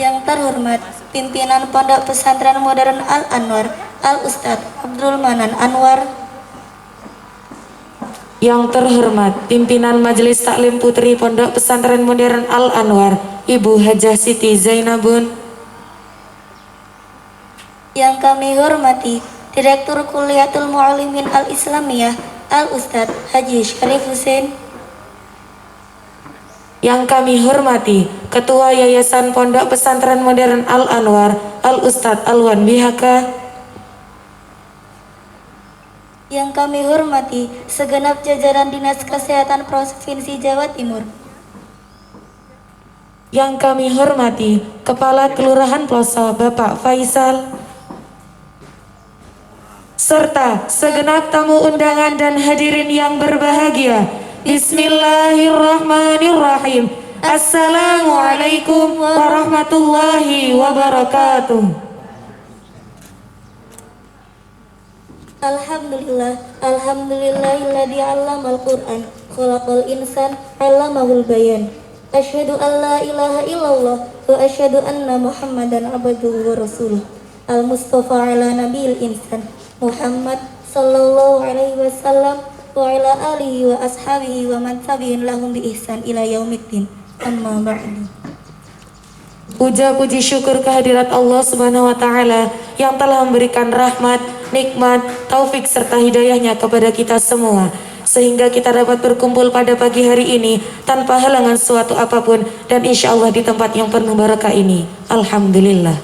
Yang terhormat pimpinan Pondok Pesantren Modern Al-Anwar, Al-Ustadz Abdul Manan Anwar. Yang terhormat pimpinan Majelis Taklim Putri Pondok Pesantren Modern Al-Anwar, Ibu Hajah Siti Zainabun. Yang kami hormati Direktur Kuliatul Mu'allimin Al-Islamiyah, Al-Ustadz Haji Syarif Hussein. Yang kami hormati Ketua Yayasan Pondok Pesantren Modern Al-Anwar, Al-Ustadz Alwan Bihaka. Yang kami hormati segenap jajaran Dinas Kesehatan Provinsi Jawa Timur. Yang kami hormati Kepala Kelurahan Ploso Bapak Faisal, serta segenap tamu undangan dan hadirin yang berbahagia. Bismillahirrahmanirrahim. Assalamualaikum warahmatullahi wabarakatuh. Alhamdulillah, alhamdulillahilladzi 'allamal Qur'an, khalaqal insan, 'allamahul bayan. Asyhadu an la ilaha illallah wa asyhadu anna Muhammadan abduhu wa rasuluh. Al-Mustafa ala nabiyil insan, Muhammad sallallahu alaihi wasallam wa ala alihi wa ashabihi wa man tabi'in lahum bi ihsan ila yaumiddin. Amma ba'du. Puja puji syukur kehadirat Allah Subhanahu wa taala yang telah memberikan rahmat, nikmat, taufik serta hidayahnya kepada kita semua, sehingga kita dapat berkumpul pada pagi hari ini tanpa halangan suatu apapun, dan insya Allah di tempat yang penuh barakah ini. Alhamdulillah.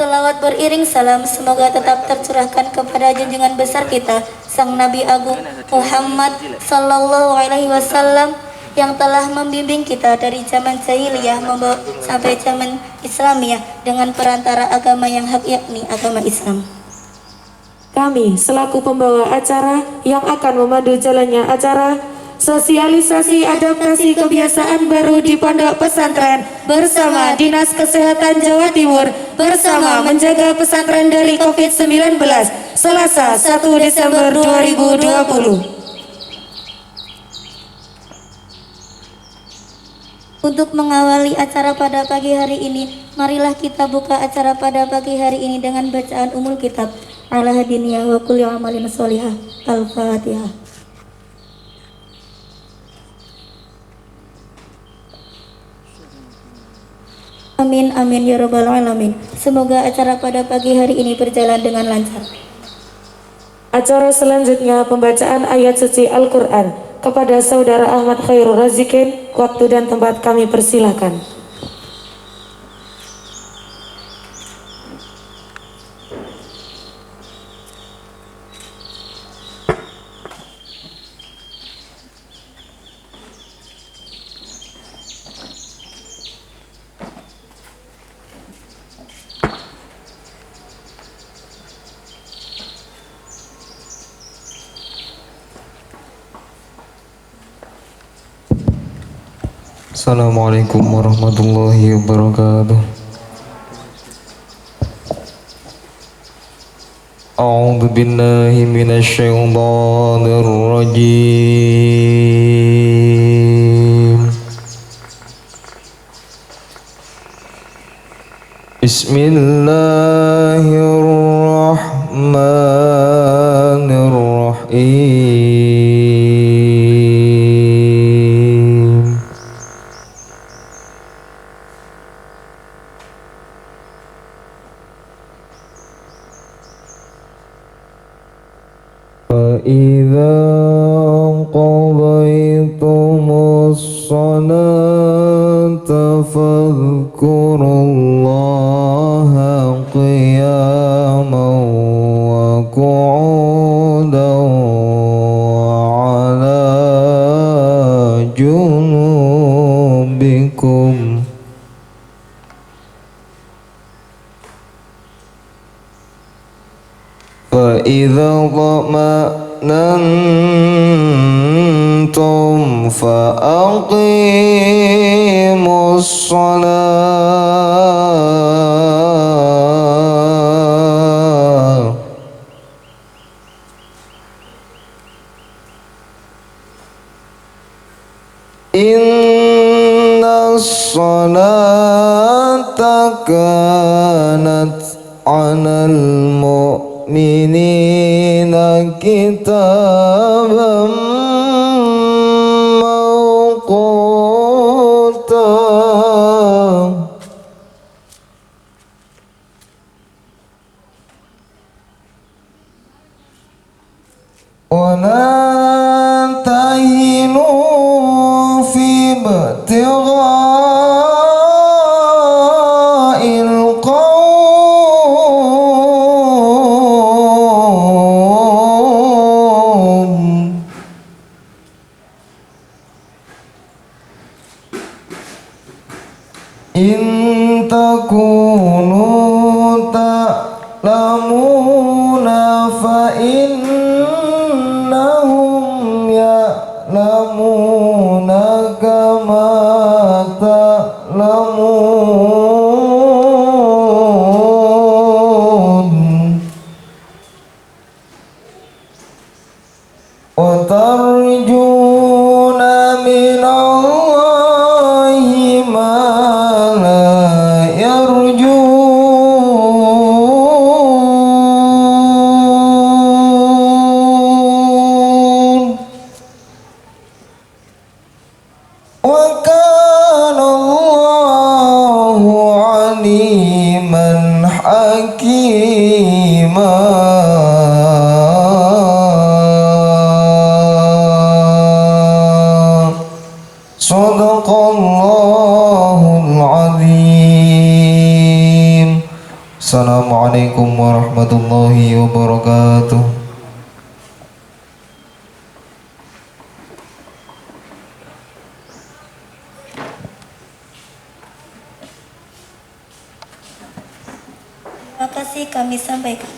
Salawat beriring salam semoga tetap tercurahkan kepada junjungan besar kita Sang Nabi Agung Muhammad sallallahu alaihi wasallam yang telah membimbing kita dari zaman jahiliyah membawa sampai zaman Islamiyah dengan perantara agama yang hak, yakni agama Islam. Kami selaku pembawa acara yang akan memandu jalannya acara sosialisasi adaptasi kebiasaan baru di Pondok Pesantren bersama Dinas Kesehatan Jawa Timur bersama menjaga pesantren dari COVID-19, Selasa 1 Desember 2020. Untuk mengawali acara pada pagi hari ini, marilah kita buka acara pada pagi hari ini dengan bacaan umul kitab ala hadiniyah wa kulli amalin sholihah. Al-Fatihah. Amin amin ya rabbal alamin. Semoga acara pada pagi hari ini berjalan dengan lancar. Acara selanjutnya pembacaan ayat suci Al-Quran. Kepada Saudara Ahmad Khairul Razikin, waktu dan tempat kami persilakan. Assalamualaikum warahmatullahi wabarakatuh. A'udzu billahi minasyaitonir rajim. Bismillahirrahmanirrahim. فإذا قضيتم الصلاة فاذكروا الله قياما وقعودا وعلى جنوبكم فإذا اطمأننتم فأقيموا الصلاة إن الصلاة كانت على المؤمنين كتابا موقوتا ولا تهنوا في ابتغاء القوم إن تكونوا تعلمون فإنهم يعلمون كما تعلمون وترجون من الله ما لا يرجون وكان الله عليما حكيما صدق الله العظيم. Assalamualaikum warahmatullahi wabarakatuh. Terima kasih kami sampaikan.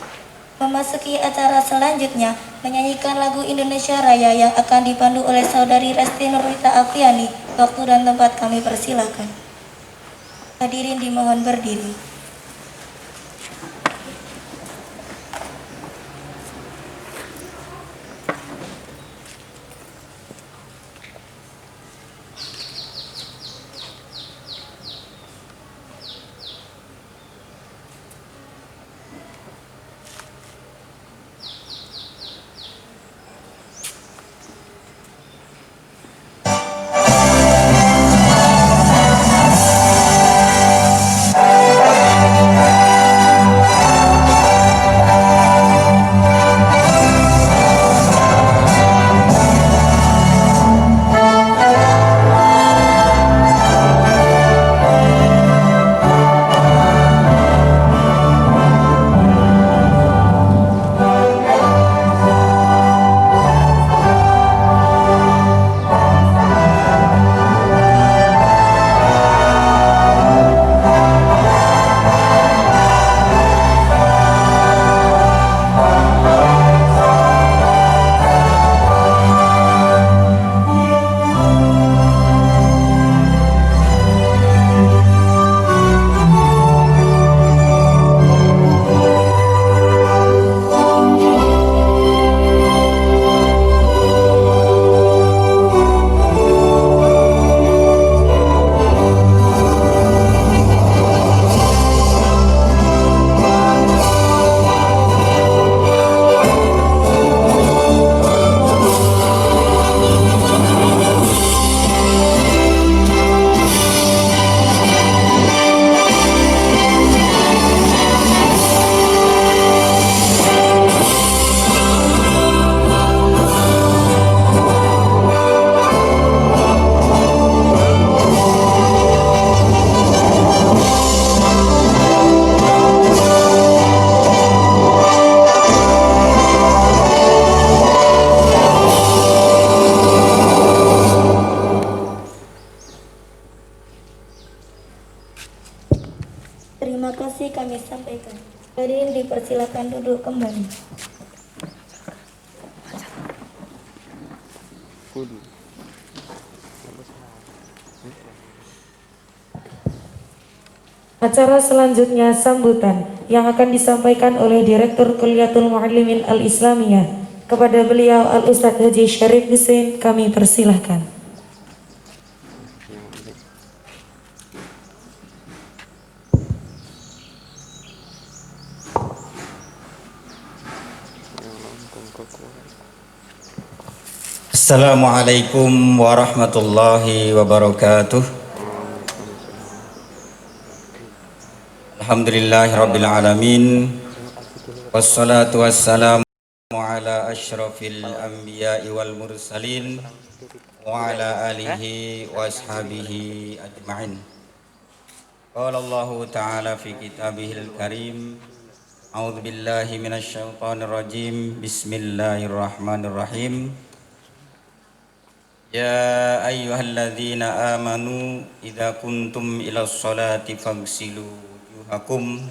Memasuki acara selanjutnya, menyanyikan lagu Indonesia Raya yang akan dipandu oleh Saudari Resti Nurita Afiani. Waktu dan tempat kami persilahkan. Hadirin dimohon berdiri. Terima kasih kami sampaikan. Hadirin dipersilakan duduk kembali. Acara selanjutnya sambutan yang akan disampaikan oleh Direktur Kulliyatul Muallimin Al-Islamiyah. Kepada beliau Al-Ustadz Haji Syarif Hussein kami persilahkan. Assalamualaikum warahmatullahi wabarakatuh. Alhamdulillahirabbil alamin. Wassalatu wassalamu ala asyrafil anbiya'i wal mursalin wa ala alihi wa ashabihi ajma'in. Qala Allah ta'ala fi kitabihil karim. A'udzu billahi minasy syaithanir rajim. Bismillahirrahmanirrahim. Ya ayyuhalladzina amanu idza kuntum ilas sholati faghsilu wujuhakum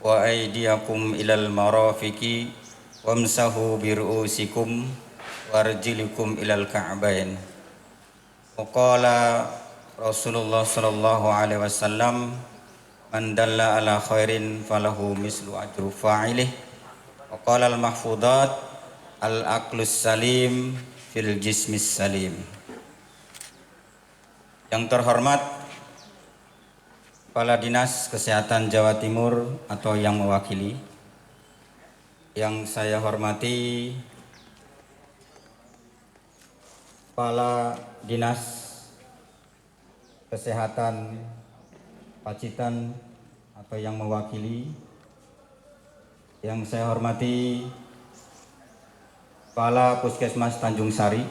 wa aydiyakum ilal marafiqi wamsahu bi ru'usikum warjulukum ilal ka'bain. Wa qala Rasulullah sallallahu alaihi wasallam man dalla ala khairin falahu mislu ajru fa'ilih. Wa qala al mahfudat al aqlus salim fil jismis salim. Yang terhormat Kepala Dinas Kesehatan Jawa Timur atau yang mewakili, yang saya hormati Kepala Dinas Kesehatan Pacitan atau yang mewakili, yang saya hormati Kepala Puskesmas Tanjung Sari,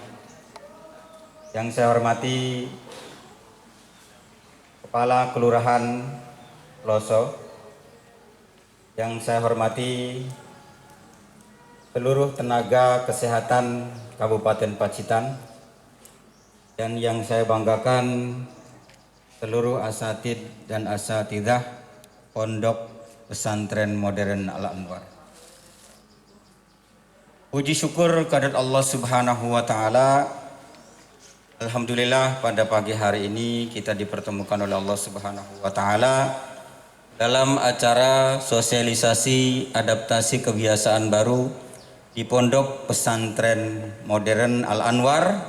yang saya hormati Kepala Kelurahan Loso, yang saya hormati seluruh tenaga kesehatan Kabupaten Pacitan, dan yang saya banggakan seluruh asatid dan asatidah Pondok Pesantren Modern Al-Anwar. Puji syukur kehadirat Allah Subhanahu wa taala. Alhamdulillah pada pagi hari ini kita dipertemukan oleh Allah Subhanahu wa taala dalam acara sosialisasi adaptasi kebiasaan baru di Pondok Pesantren Modern Al-Anwar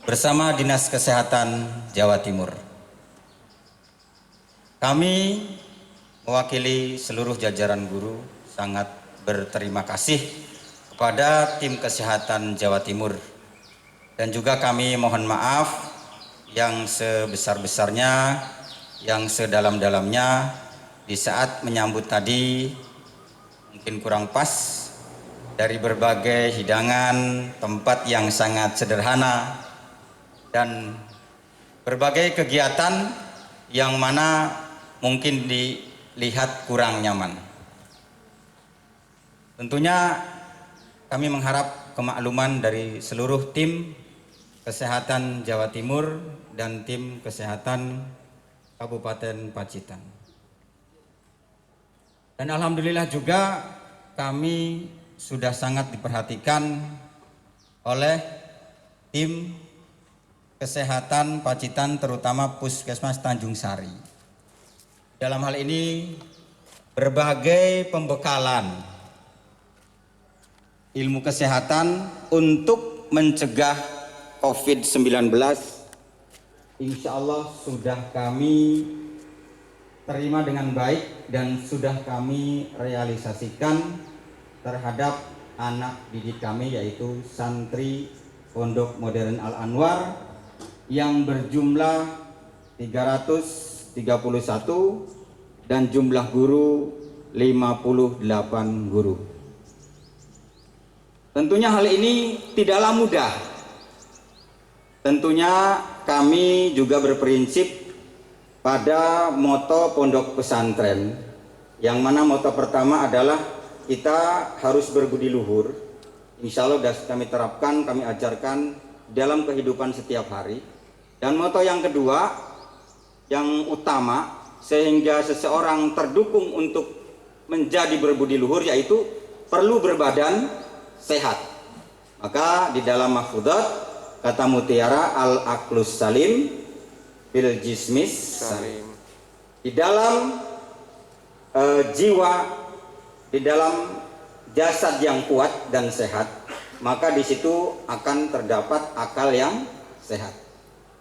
bersama Dinas Kesehatan Jawa Timur. Kami mewakili seluruh jajaran guru sangat berterima kasih kepada tim kesehatan Jawa Timur, dan juga kami mohon maaf yang sebesar-besarnya, yang sedalam-dalamnya di saat menyambut tadi mungkin kurang pas dari berbagai hidangan, tempat yang sangat sederhana, dan berbagai kegiatan yang mana mungkin dilihat kurang nyaman. Tentunya kami mengharap kemakluman dari seluruh tim kesehatan Jawa Timur dan tim kesehatan Kabupaten Pacitan. Dan alhamdulillah juga kami sudah sangat diperhatikan oleh tim kesehatan Pacitan, terutama Puskesmas Tanjung Sari. Dalam hal ini berbagai pembekalan ilmu kesehatan untuk mencegah COVID-19 insya Allah sudah kami terima dengan baik dan sudah kami realisasikan terhadap anak didik kami, yaitu santri Pondok Modern Al-Anwar yang berjumlah 331 dan jumlah guru 58 guru. Tentunya hal ini tidaklah mudah. Tentunya kami juga berprinsip pada moto pondok pesantren, yang mana moto pertama adalah kita harus berbudi luhur. Insya Allah sudah kami terapkan, kami ajarkan dalam kehidupan setiap hari. Dan moto yang kedua, yang utama, sehingga seseorang terdukung untuk menjadi berbudi luhur, yaitu perlu berbadan sehat. Maka di dalam mahfudzat kata mutiara al-aqlus salim bil jismis salim. Di dalam jiwa, di dalam jasad yang kuat dan sehat, maka di situ akan terdapat akal yang sehat.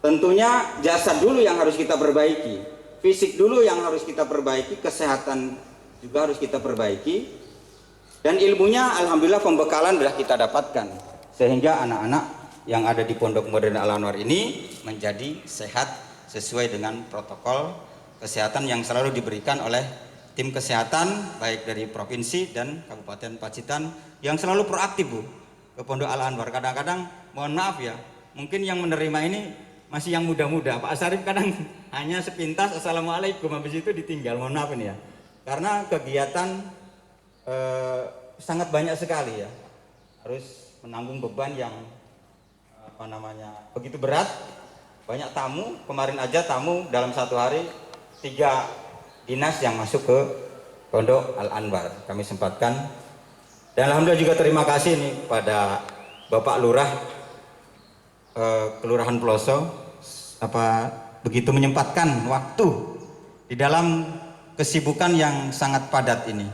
Tentunya jasad dulu yang harus kita perbaiki, fisik dulu yang harus kita perbaiki, kesehatan juga harus kita perbaiki. Dan ilmunya alhamdulillah pembekalan sudah kita dapatkan, sehingga anak-anak yang ada di Pondok Modern Al Anwar ini menjadi sehat sesuai dengan protokol kesehatan yang selalu diberikan oleh tim kesehatan baik dari provinsi dan Kabupaten Pacitan yang selalu proaktif Bu ke Pondok Al Anwar. Kadang-kadang mohon maaf ya, mungkin yang menerima ini masih yang muda-muda. Pak Asarif kadang hanya sepintas assalamualaikum, habis itu ditinggal. Mohon maaf ini ya, karena kegiatan sangat banyak sekali ya, harus menanggung beban yang begitu berat, banyak tamu. Kemarin aja tamu dalam satu hari 3 dinas yang masuk ke Pondok Al Anwar kami sempatkan. Dan alhamdulillah juga terima kasih nih pada Bapak Lurah Kelurahan Peloso begitu menyempatkan waktu di dalam kesibukan yang sangat padat ini.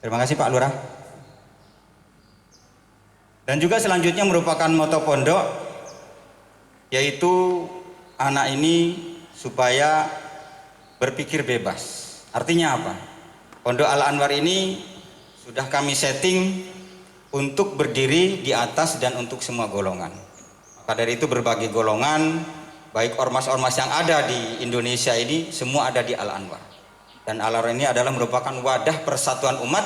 Terima kasih Pak Lurah. Dan juga selanjutnya merupakan moto pondok, yaitu anak ini supaya berpikir bebas. Artinya apa? Pondok Al Anwar ini sudah kami setting untuk berdiri di atas dan untuk semua golongan. Maka dari itu berbagai golongan, baik ormas-ormas yang ada di Indonesia ini, semua ada di Al Anwar. Dan Al Anwar ini adalah merupakan wadah persatuan umat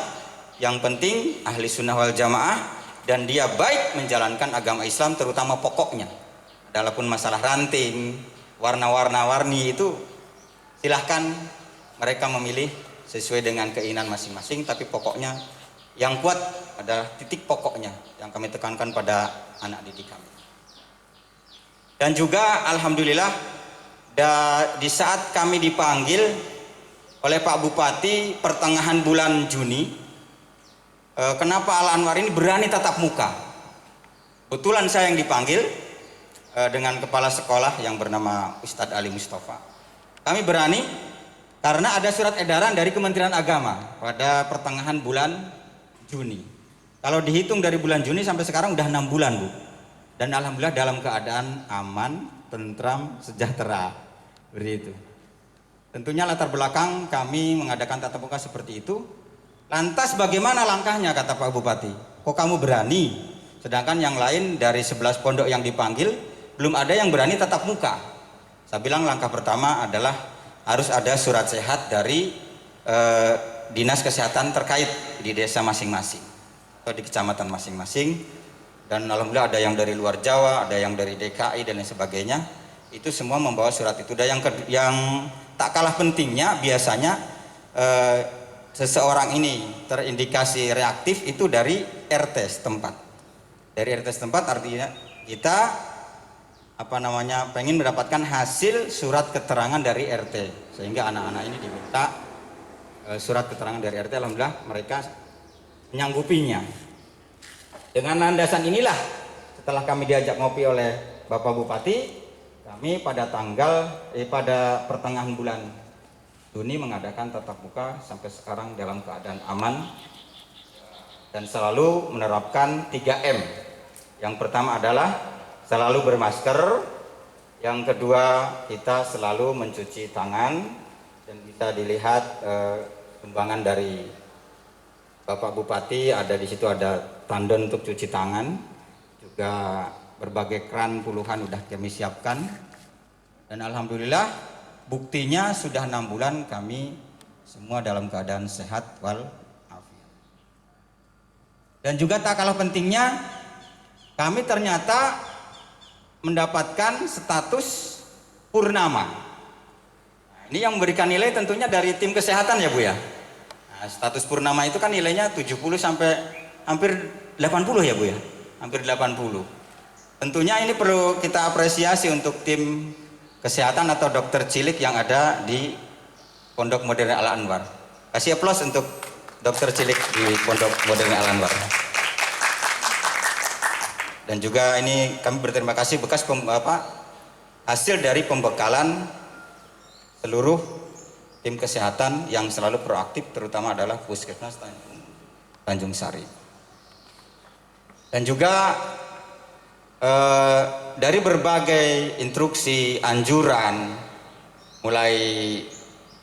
yang penting ahli sunnah wal jamaah, dan dia baik menjalankan agama Islam terutama pokoknya. Adapun masalah ranting, warna-warni itu silahkan mereka memilih sesuai dengan keinginan masing-masing, tapi pokoknya yang kuat adalah titik pokoknya yang kami tekankan pada anak didik kami. Dan juga alhamdulillah di saat kami dipanggil oleh Pak Bupati pertengahan bulan Juni, kenapa Al Anwar ini berani tatap muka? Kebetulan saya yang dipanggil dengan kepala sekolah yang bernama Ustadz Ali Mustafa. Kami berani karena ada surat edaran dari Kementerian Agama pada pertengahan bulan Juni. Kalau dihitung dari bulan Juni sampai sekarang udah 6 bulan Bu. Dan alhamdulillah dalam keadaan aman, tentram, sejahtera. Begitu. Tentunya latar belakang kami mengadakan tatap muka seperti itu. Lantas bagaimana langkahnya, kata Pak Bupati? Kok kamu berani? Sedangkan yang lain dari 11 pondok yang dipanggil belum ada yang berani tatap muka. Saya bilang langkah pertama adalah harus ada surat sehat dari dinas kesehatan terkait di desa masing-masing atau di kecamatan masing-masing. Dan alhamdulillah ada yang dari luar Jawa, ada yang dari DKI dan lain sebagainya. Itu semua membawa surat itu. Dan yang tak kalah pentingnya, biasanya seseorang ini terindikasi reaktif itu dari RT setempat. Dari RT setempat artinya kita pengen mendapatkan hasil surat keterangan dari RT, sehingga anak-anak ini diminta surat keterangan dari RT. Alhamdulillah mereka menyanggupinya. Dengan landasan inilah setelah kami diajak ngopi oleh Bapak Bupati, kami pada pertengahan bulan Juni mengadakan tatap muka sampai sekarang dalam keadaan aman dan selalu menerapkan 3M. Yang pertama adalah selalu bermasker, yang kedua kita selalu mencuci tangan, dan bisa dilihat sumbangan dari Bapak Bupati, ada di situ ada tandon untuk cuci tangan, juga berbagai keran puluhan udah kami siapkan. Dan alhamdulillah buktinya sudah 6 bulan kami semua dalam keadaan sehat walafiat. Dan juga tak kalah pentingnya, kami ternyata mendapatkan status purnama. Nah, ini yang memberikan nilai tentunya dari tim kesehatan ya Bu ya. Nah, status purnama itu kan nilainya 70 sampai hampir 80 ya Bu ya. Hampir 80. Tentunya ini perlu kita apresiasi untuk tim kesehatan atau dokter cilik yang ada di Pondok Modern Al Anwar. Kasih aplaus untuk dokter cilik di Pondok Modern Al Anwar. Dan juga ini kami berterima kasih bekas hasil dari pembekalan seluruh tim kesehatan yang selalu proaktif, terutama adalah Puskesmas Tanjung Sari. Dan juga dari berbagai instruksi, anjuran, mulai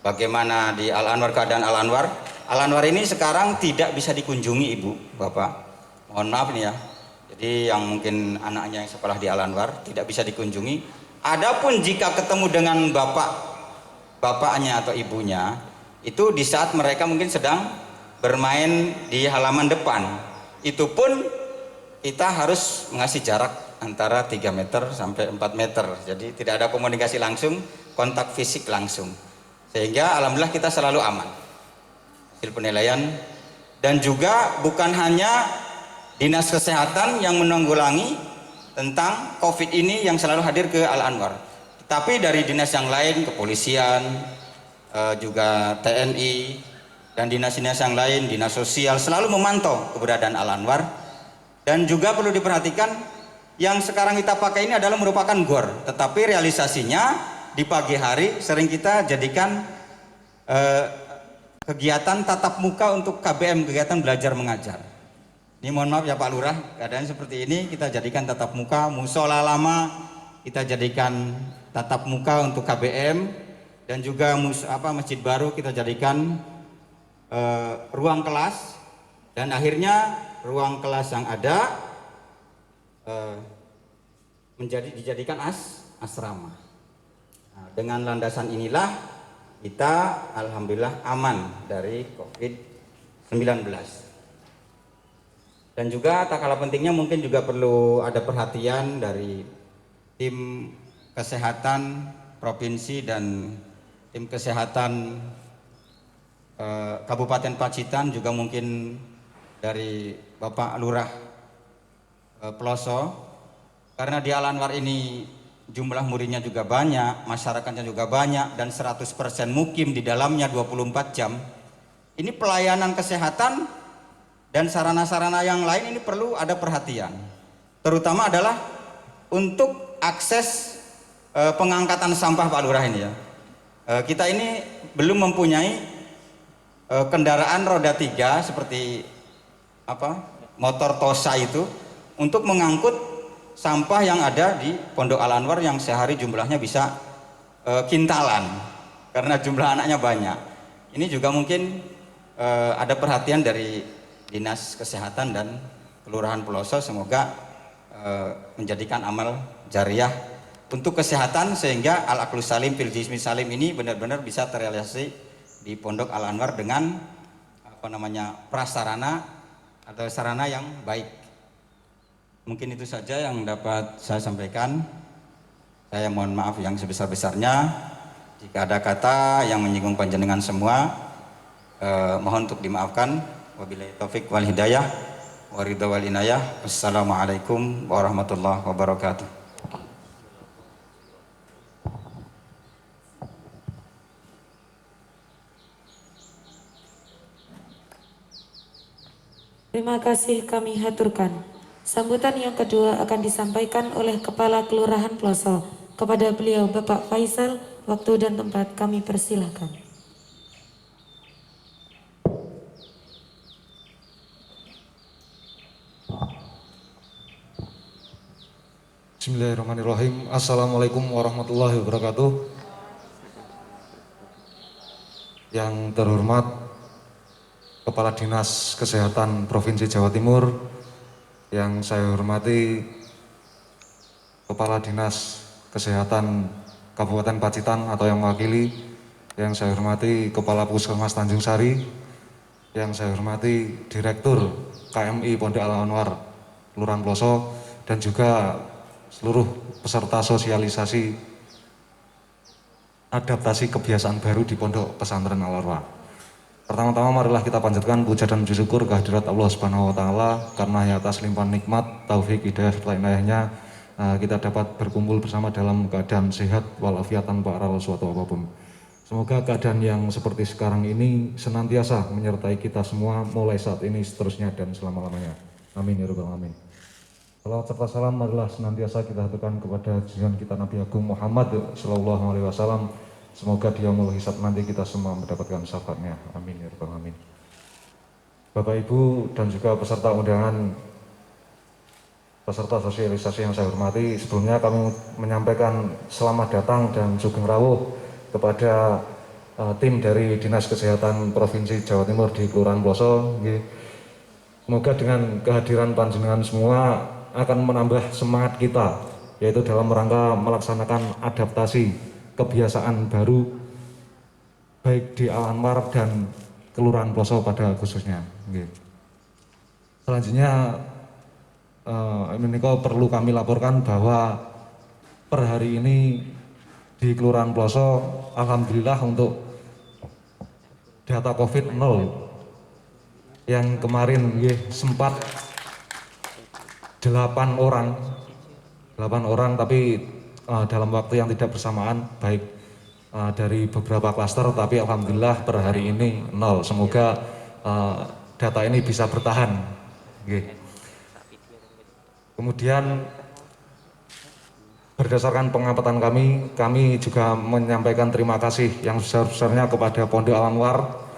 bagaimana di Al Anwar, keadaan Al Anwar. Al Anwar ini sekarang tidak bisa dikunjungi Ibu, Bapak. Mohon maaf nih ya. Jadi yang mungkin anaknya yang sekolah di Al Anwar tidak bisa dikunjungi. Adapun jika ketemu dengan bapaknya atau ibunya, itu di saat mereka mungkin sedang bermain di halaman depan, itu pun kita harus mengasih jarak antara 3 meter sampai 4 meter. Jadi tidak ada komunikasi langsung, kontak fisik langsung. Sehingga alhamdulillah kita selalu aman hasil penilaian. Dan juga bukan hanya Dinas Kesehatan yang menanggulangi tentang COVID ini yang selalu hadir ke Al Anwar, tapi dari dinas yang lain, kepolisian, juga TNI, dan dinas-dinas yang lain, dinas sosial selalu memantau keberadaan Al Anwar. Dan juga perlu diperhatikan, yang sekarang kita pakai ini adalah merupakan GOR, tetapi realisasinya di pagi hari sering kita jadikan kegiatan tatap muka untuk KBM, kegiatan belajar mengajar. Ini mohon maaf ya Pak Lurah, keadaan seperti ini kita jadikan tatap muka. Musola lama kita jadikan tatap muka untuk KBM, dan juga masjid baru kita jadikan ruang kelas, dan akhirnya ruang kelas yang ada dijadikan asrama. Nah, dengan landasan inilah kita alhamdulillah aman dari COVID-19. Dan juga tak kalah pentingnya mungkin juga perlu ada perhatian dari tim kesehatan provinsi dan tim kesehatan Kabupaten Pacitan, juga mungkin dari Bapak Lurah Peloso, karena di Al Anwar ini jumlah muridnya juga banyak, masyarakatnya juga banyak, dan 100% mukim di dalamnya 24 jam. Ini pelayanan kesehatan dan sarana-sarana yang lain ini perlu ada perhatian, terutama adalah untuk akses pengangkatan sampah Pak Lurah ini ya. Kita ini belum mempunyai kendaraan roda 3 seperti motor Tosa itu untuk mengangkut sampah yang ada di Pondok Al Anwar yang sehari jumlahnya bisa kintalan karena jumlah anaknya banyak. Ini juga mungkin ada perhatian dari Dinas Kesehatan dan Kelurahan Peloso, semoga menjadikan amal jariah untuk kesehatan sehingga Al Aqlus Salim Fil Jismi Salim ini benar-benar bisa terrealisasi di Pondok Al Anwar dengan prasarana atau sarana yang baik. Mungkin itu saja yang dapat saya sampaikan. Saya mohon maaf yang sebesar-besarnya jika ada kata yang menyinggung panjenengan semua, mohon untuk dimaafkan. Wabillahi taufik wal hidayah wa ridha wal inayah. Wassalamualaikum warahmatullahi wabarakatuh. Terima kasih kami haturkan. Sambutan yang kedua akan disampaikan oleh Kepala Kelurahan Peloso. Kepada beliau Bapak Faisal, waktu dan tempat kami persilahkan. Bismillahirrahmanirrahim. Assalamualaikum warahmatullahi wabarakatuh. Yang terhormat Kepala Dinas Kesehatan Provinsi Jawa Timur, yang saya hormati Kepala Dinas Kesehatan Kabupaten Pacitan atau yang mewakili, yang saya hormati Kepala Puskesmas Tanjung Sari, yang saya hormati Direktur KMI Pondok Al Anwar Kelurahan Peloso, dan juga seluruh peserta sosialisasi adaptasi kebiasaan baru di Pondok Pesantren Al Anwar. Pertama-tama marilah kita panjatkan puja dan puji syukur kehadirat Allah Subhanahu wa taala karena atas limpahan nikmat, taufik, hidayah serta inayahnya kita dapat berkumpul bersama dalam keadaan sehat walafiat tanpa aral suatu apapun. Semoga keadaan yang seperti sekarang ini senantiasa menyertai kita semua mulai saat ini, seterusnya dan selama-lamanya. Amin ya rabbal alamin. Salawat serta salam marilah senantiasa kita haturkan kepada junjungan kita Nabi Agung Muhammad sallallahu alaihi wasallam. Semoga dia yaumul hisab nanti kita semua mendapatkan syafaatnya. Amin ya rabbal alamin. Bapak Ibu dan juga peserta undangan, peserta sosialisasi yang saya hormati, sebelumnya kami menyampaikan selamat datang dan sugeng rawuh kepada tim dari Dinas Kesehatan Provinsi Jawa Timur di Kelurahan Peloso. Semoga dengan kehadiran panjenengan semua akan menambah semangat kita, yaitu dalam rangka melaksanakan adaptasi kebiasaan baru baik di Al Anwar dan Kelurahan Ploso pada khususnya. Nggih. Selanjutnya menika perlu kami laporkan bahwa per hari ini di Kelurahan Ploso alhamdulillah untuk data Covid 0. Yang kemarin sempat 8 orang tapi dalam waktu yang tidak bersamaan, baik dari beberapa klaster, tapi alhamdulillah per hari ini 0. Semoga data ini bisa bertahan. Kemudian berdasarkan pengamatan kami juga menyampaikan terima kasih yang besar-besarnya kepada Pondok Al Anwar,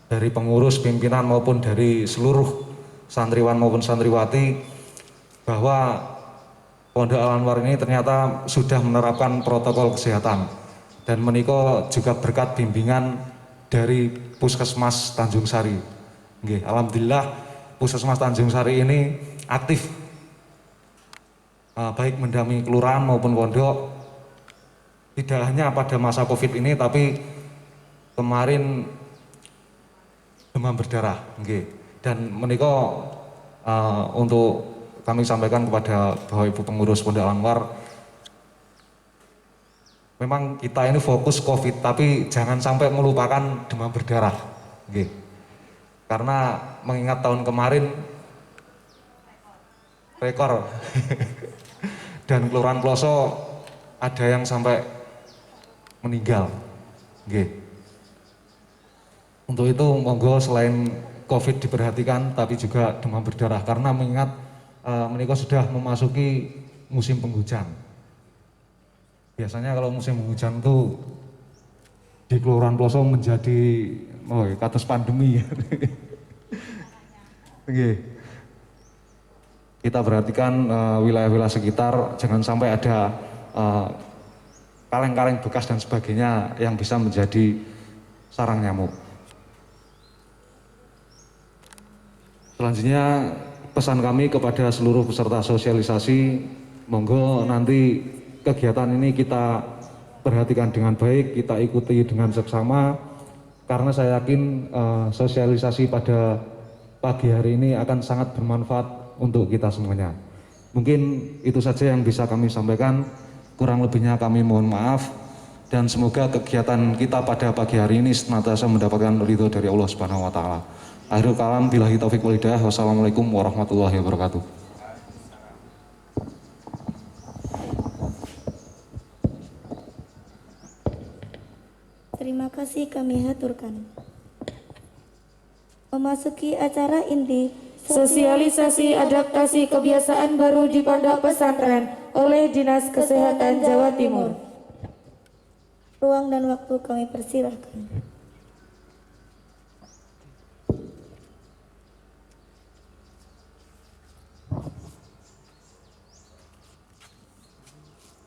dari pengurus, pimpinan maupun dari seluruh santriwan maupun santriwati, bahwa Pondok Al Anwar ini ternyata sudah menerapkan protokol kesehatan, dan menika juga berkat bimbingan dari Puskesmas Tanjung Sari. Alhamdulillah Puskesmas Tanjung Sari ini aktif baik mendampingi kelurahan maupun pondok, tidak hanya pada masa Covid ini, tapi kemarin demam berdarah, dan menika untuk kami sampaikan kepada Bapak Ibu pengurus Pondok Al Anwar, memang kita ini fokus Covid, tapi jangan sampai melupakan demam berdarah, karena mengingat tahun kemarin rekor dan Kelurahan Ploso ada yang sampai meninggal. Untuk itu monggo selain Covid diperhatikan, tapi juga demam berdarah, karena mengingat menika sudah memasuki musim penghujan. Biasanya kalau musim penghujan itu di Kelurahan Ploso menjadi kados pandemi. Kita perhatikan wilayah-wilayah sekitar, jangan sampai ada kaleng-kaleng bekas dan sebagainya yang bisa menjadi sarang nyamuk. Selanjutnya pesan kami kepada seluruh peserta sosialisasi, monggo nanti kegiatan ini kita perhatikan dengan baik, kita ikuti dengan seksama, karena saya yakin sosialisasi pada pagi hari ini akan sangat bermanfaat untuk kita semuanya. Mungkin itu saja yang bisa kami sampaikan, kurang lebihnya kami mohon maaf, dan semoga kegiatan kita pada pagi hari ini senantiasa mendapatkan ridho dari Allah Subhanahu wa Ta'ala. Akhirul kalam, billahi taufiq wal hidayah. Wassalamualaikum warahmatullahi wabarakatuh. Terima kasih kami haturkan. Memasuki acara inti Sosialisasi adaptasi kebiasaan baru di pondok pesantren oleh Dinas Kesehatan Jawa Timur. Ruang dan waktu kami persilahkan.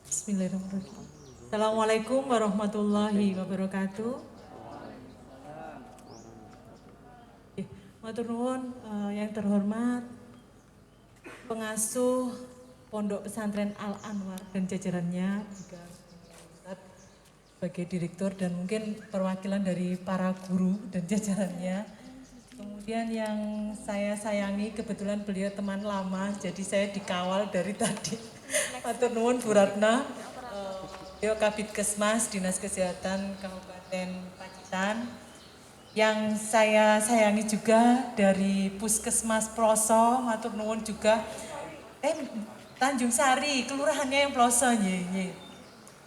Bismillahirrahmanirrahim. Assalamualaikum warahmatullahi wabarakatuh. Matur nuwun yang terhormat pengasuh Pondok Pesantren Al Anwar dan jajarannya, juga Ustadz sebagai direktur, dan mungkin perwakilan dari para guru dan jajarannya. Kemudian yang saya sayangi, kebetulan beliau teman lama, jadi saya dikawal dari tadi. Matur nuwun Bu Ratna, beliau Kabid Kesmas Dinas Kesehatan Kabupaten Pacitan. Yang saya sayangi juga dari Puskesmas Ploso, matur nuwun juga. Tanjung Sari, kelurahannya yang Ploso,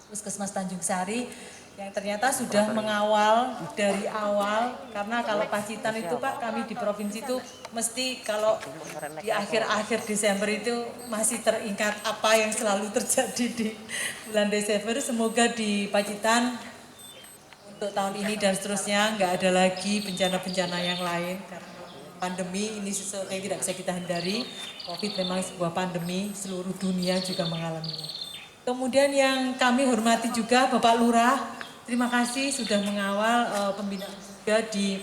Puskesmas Tanjung Sari, yang ternyata sudah mengawal dari awal, karena kalau Pacitan itu Pak, kami di provinsi itu mesti kalau di akhir-akhir Desember itu masih teringat apa yang selalu terjadi di bulan Desember. Semoga di Pacitan untuk tahun ini dan seterusnya nggak ada lagi bencana-bencana yang lain, karena pandemi ini sesuatu yang tidak bisa kita hindari. Covid memang sebuah pandemi, seluruh dunia juga mengalaminya. Kemudian yang kami hormati juga Bapak Lurah, terima kasih sudah mengawal pembinaan juga di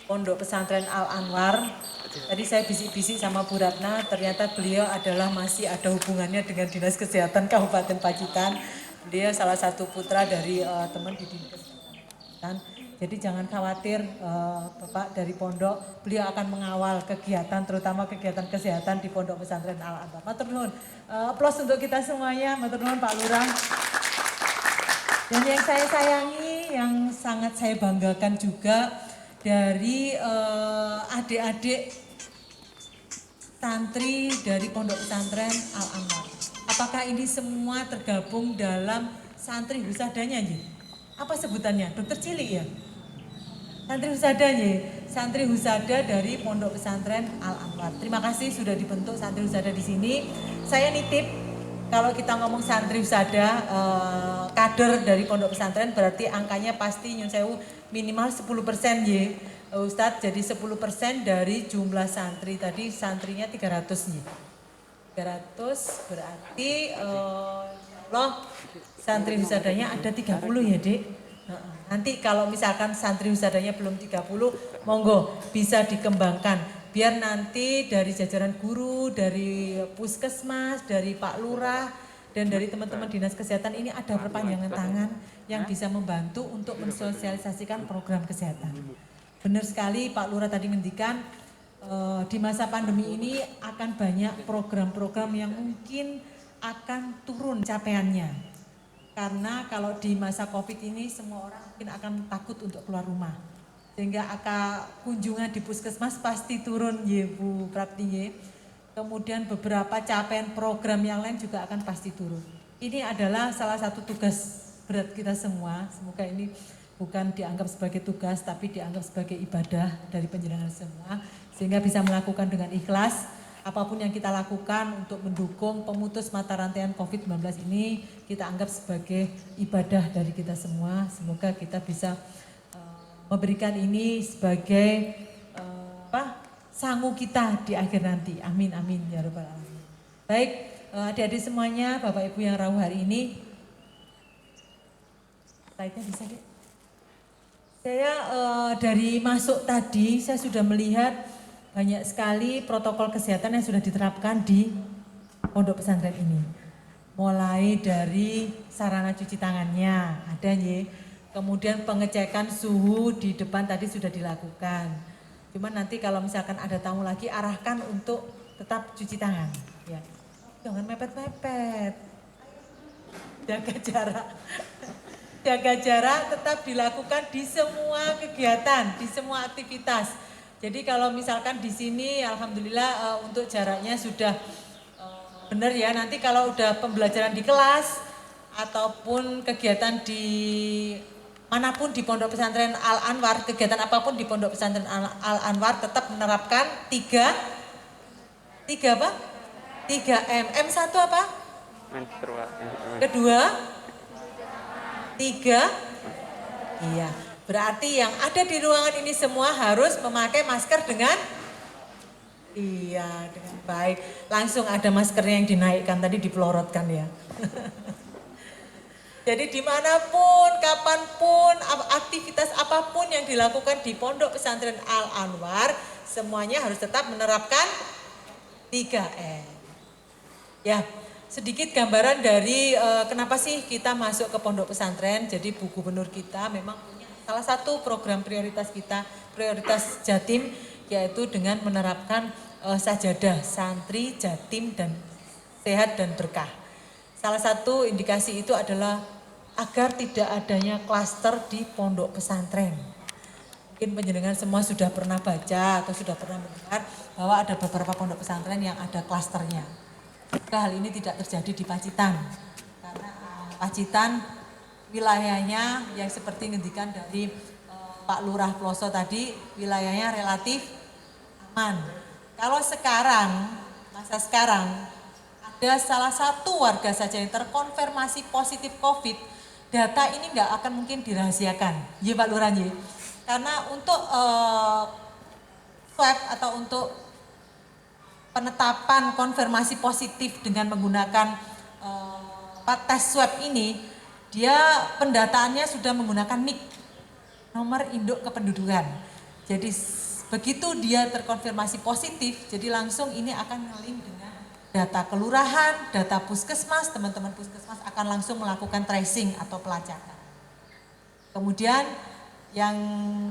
Pondok Pesantren Al Anwar. Tadi saya bisik-bisik sama Bu Ratna, ternyata beliau masih ada hubungannya dengan Dinas Kesehatan Kabupaten Pacitan. Beliau salah satu putra dari teman di Dinas Kesehatan. Jadi jangan khawatir Bapak dari pondok, beliau akan mengawal kegiatan, terutama kegiatan kesehatan di Pondok Pesantren Al Anwar. Matur nuwun. Aplaus untuk kita semuanya, matur nuwun Pak Lurah. Dan yang saya sayangi, yang sangat saya banggakan juga dari adik-adik santri dari Pondok Pesantren Al Anwar. Apakah ini semua tergabung dalam santri husadanya nih? Apa sebutannya? Dokter cilik ya? Santri husadanya, santri husada dari Pondok Pesantren Al Anwar. Terima kasih sudah dibentuk santri husada di sini. Saya nitip, kalau kita ngomong santri husada, kader dari Pondok Pesantren berarti angkanya pasti nyun sewu minimal 10% ya Ustadz. Jadi 10% dari jumlah santri tadi, santrinya 300 nih. 300 berarti santri husadanya ada 30 ya Dek. Nanti kalau misalkan santri husadanya belum 30, monggo bisa dikembangkan. Biar nanti dari jajaran guru, dari puskesmas, dari Pak Lurah, dan dari teman-teman Dinas Kesehatan ini ada perpanjangan tangan yang bisa membantu untuk mensosialisasikan program kesehatan. Benar sekali Pak Lurah tadi ngendikan, di masa pandemi ini akan banyak program-program yang mungkin akan turun capaiannya. Karena kalau di masa Covid ini semua orang mungkin akan takut untuk keluar rumah. Sehingga angka kunjungan di puskesmas pasti turun ya Bu Prapti ya. Kemudian beberapa capaian program yang lain juga akan pasti turun. Ini adalah salah satu tugas berat kita semua. Semoga ini bukan dianggap sebagai tugas tapi dianggap sebagai ibadah dari penjenengan semua. Sehingga bisa melakukan dengan ikhlas. Apapun yang kita lakukan untuk mendukung pemutus mata rantaian COVID-19 ini kita anggap sebagai ibadah dari kita semua. Semoga kita bisa memberikan ini sebagai sangu kita di akhir nanti. Amin amin ya rabbal alamin. Baik, adik-adik semuanya, Bapak Ibu yang rawuh hari ini. Slide-nya bisa Dek? Saya dari masuk tadi saya sudah melihat banyak sekali protokol kesehatan yang sudah diterapkan di pondok pesantren ini. Mulai dari sarana cuci tangannya, ada ya. Kemudian pengecekan suhu di depan tadi sudah dilakukan. Cuman nanti kalau misalkan ada tamu lagi, arahkan untuk tetap cuci tangan. Ya. Jangan mepet-mepet. Jaga jarak. Jaga jarak tetap dilakukan di semua kegiatan, di semua aktivitas. Jadi kalau misalkan di sini alhamdulillah untuk jaraknya sudah benar ya. Nanti kalau udah pembelajaran di kelas ataupun kegiatan di manapun di Pondok Pesantren Al Anwar, kegiatan apapun di Pondok Pesantren Al Anwar tetap menerapkan 3 apa? 3M. M1 apa? Kedua? 3? Iya. Berarti yang ada di ruangan ini semua harus memakai masker dengan baik. Langsung ada maskernya yang dinaikkan tadi, dipelorotkan ya. Jadi dimanapun, kapanpun, aktivitas apapun yang dilakukan di Pondok Pesantren Al Anwar, semuanya harus tetap menerapkan 3M. Ya, sedikit gambaran dari kenapa sih kita masuk ke Pondok Pesantren. Jadi Bu Gubernur kita memang punya salah satu program prioritas kita, prioritas Jatim, yaitu dengan menerapkan sajadah santri, jatim, dan sehat dan berkah. Salah satu indikasi itu adalah agar tidak adanya klaster di pondok pesantren. Mungkin penjenengan semua sudah pernah baca atau sudah pernah mendengar bahwa ada beberapa pondok pesantren yang ada klasternya. Hal ini tidak terjadi di Pacitan, karena Pacitan wilayahnya yang seperti ngendikan dari Pak Lurah Ploso tadi, wilayahnya relatif aman. Kalau sekarang, masa sekarang, ada salah satu warga saja yang terkonfirmasi positif COVID, data ini nggak akan mungkin dirahasiakan, ya Pak Lurah, ya. Karena untuk swab atau untuk penetapan konfirmasi positif dengan menggunakan tes swab ini, dia pendataannya sudah menggunakan NIK, nomor induk kependudukan. Jadi Begitu dia terkonfirmasi positif, jadi langsung ini akan nge-link dengan data kelurahan, data puskesmas, teman-teman puskesmas akan langsung melakukan tracing atau pelacakan. Kemudian yang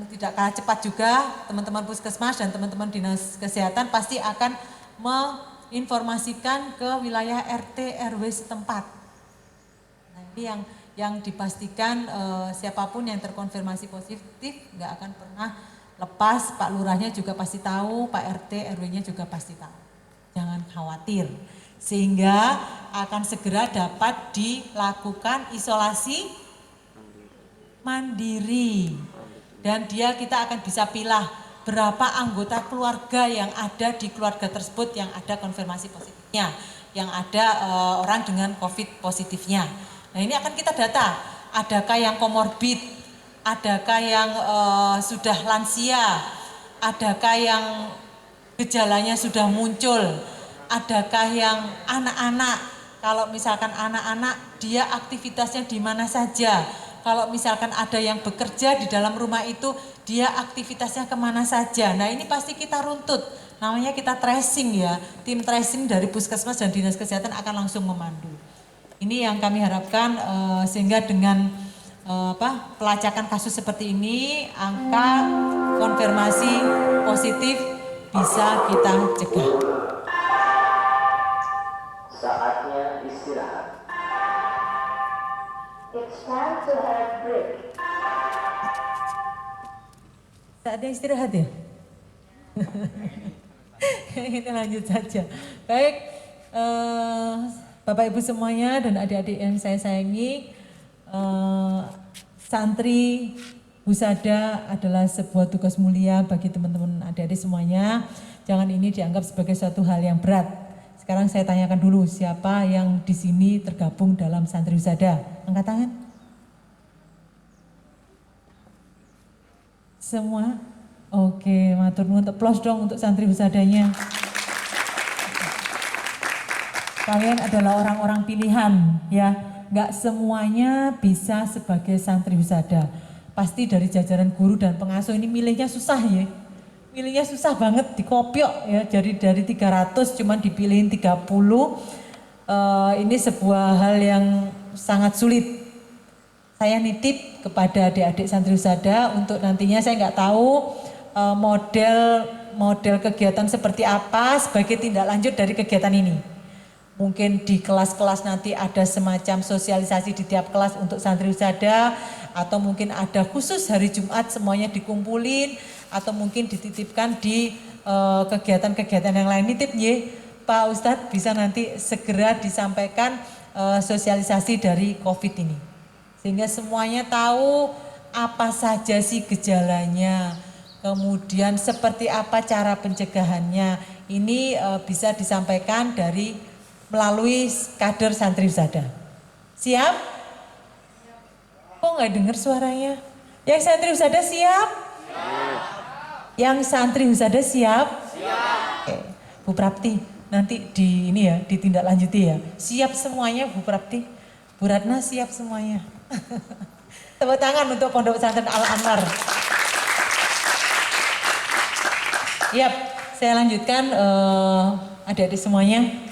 tidak kalah cepat juga, teman-teman puskesmas dan teman-teman dinas kesehatan pasti akan menginformasikan ke wilayah RT RW setempat. Nah, ini yang dipastikan siapapun yang terkonfirmasi positif nggak akan pernah lepas. Pak Lurahnya juga pasti tahu, Pak RT RW-nya juga pasti tahu. Jangan khawatir, sehingga akan segera dapat dilakukan isolasi mandiri. Dan kita akan bisa pilih berapa anggota keluarga yang ada di keluarga tersebut yang ada konfirmasi positifnya, yang ada orang dengan COVID positifnya. Nah, ini akan kita data, adakah yang komorbid, adakah yang sudah lansia, adakah yang gejalanya sudah muncul, adakah yang anak-anak. Kalau misalkan anak-anak, dia aktivitasnya di mana saja. Kalau misalkan ada yang bekerja di dalam rumah itu, dia aktivitasnya kemana saja. Nah, ini pasti kita runtut, namanya kita tracing ya. Tim tracing dari puskesmas dan dinas kesehatan akan langsung memandu. Ini yang kami harapkan sehingga dengan pelacakan kasus seperti ini, angka konfirmasi positif bisa kita cegah. Saatnya istirahat. It's time to have break. Saatnya istirahat ya? Kita lanjut saja. Baik, Bapak Ibu semuanya dan adik-adik yang saya sayangi, santri Husada adalah sebuah tugas mulia bagi teman-teman adik-adik semuanya. Jangan ini dianggap sebagai suatu hal yang berat. Sekarang saya tanyakan dulu, siapa yang di sini tergabung dalam santri Husada? Angkat tangan. Semua? Oke, matur nuwun, plus dong untuk santri Husadanya. Kalian adalah orang-orang pilihan ya, nggak semuanya bisa sebagai santri Husada. Pasti dari jajaran guru dan pengasuh ini milihnya susah ya. Milihnya susah banget, dikopiok ya, jadi dari 300 cuman dipilihin 30. Ini sebuah hal yang sangat sulit. Saya nitip kepada adik-adik santri Husada untuk nantinya, saya nggak tahu model kegiatan seperti apa sebagai tindak lanjut dari kegiatan ini. Mungkin di kelas-kelas nanti ada semacam sosialisasi di tiap kelas untuk santri Husada, atau mungkin ada khusus hari Jumat semuanya dikumpulin, atau mungkin dititipkan di kegiatan-kegiatan yang lain. Nitip ya Pak Ustadz, bisa nanti segera disampaikan sosialisasi dari COVID ini, sehingga semuanya tahu apa saja sih gejalanya, kemudian seperti apa cara pencegahannya. Ini bisa disampaikan melalui kader santri Husada. Siap? Kok nggak dengar suaranya? Yang santri Husada siap? Siap. Yang santri Husada siap? Siap. Oke. Bu Prapti, nanti ditindaklanjuti ya. Siap semuanya Bu Prapti? Bu Ratna siap semuanya? Tepuk tangan untuk Pondok Pesantren Al-Anwar. Yap, saya lanjutkan adik-adik semuanya.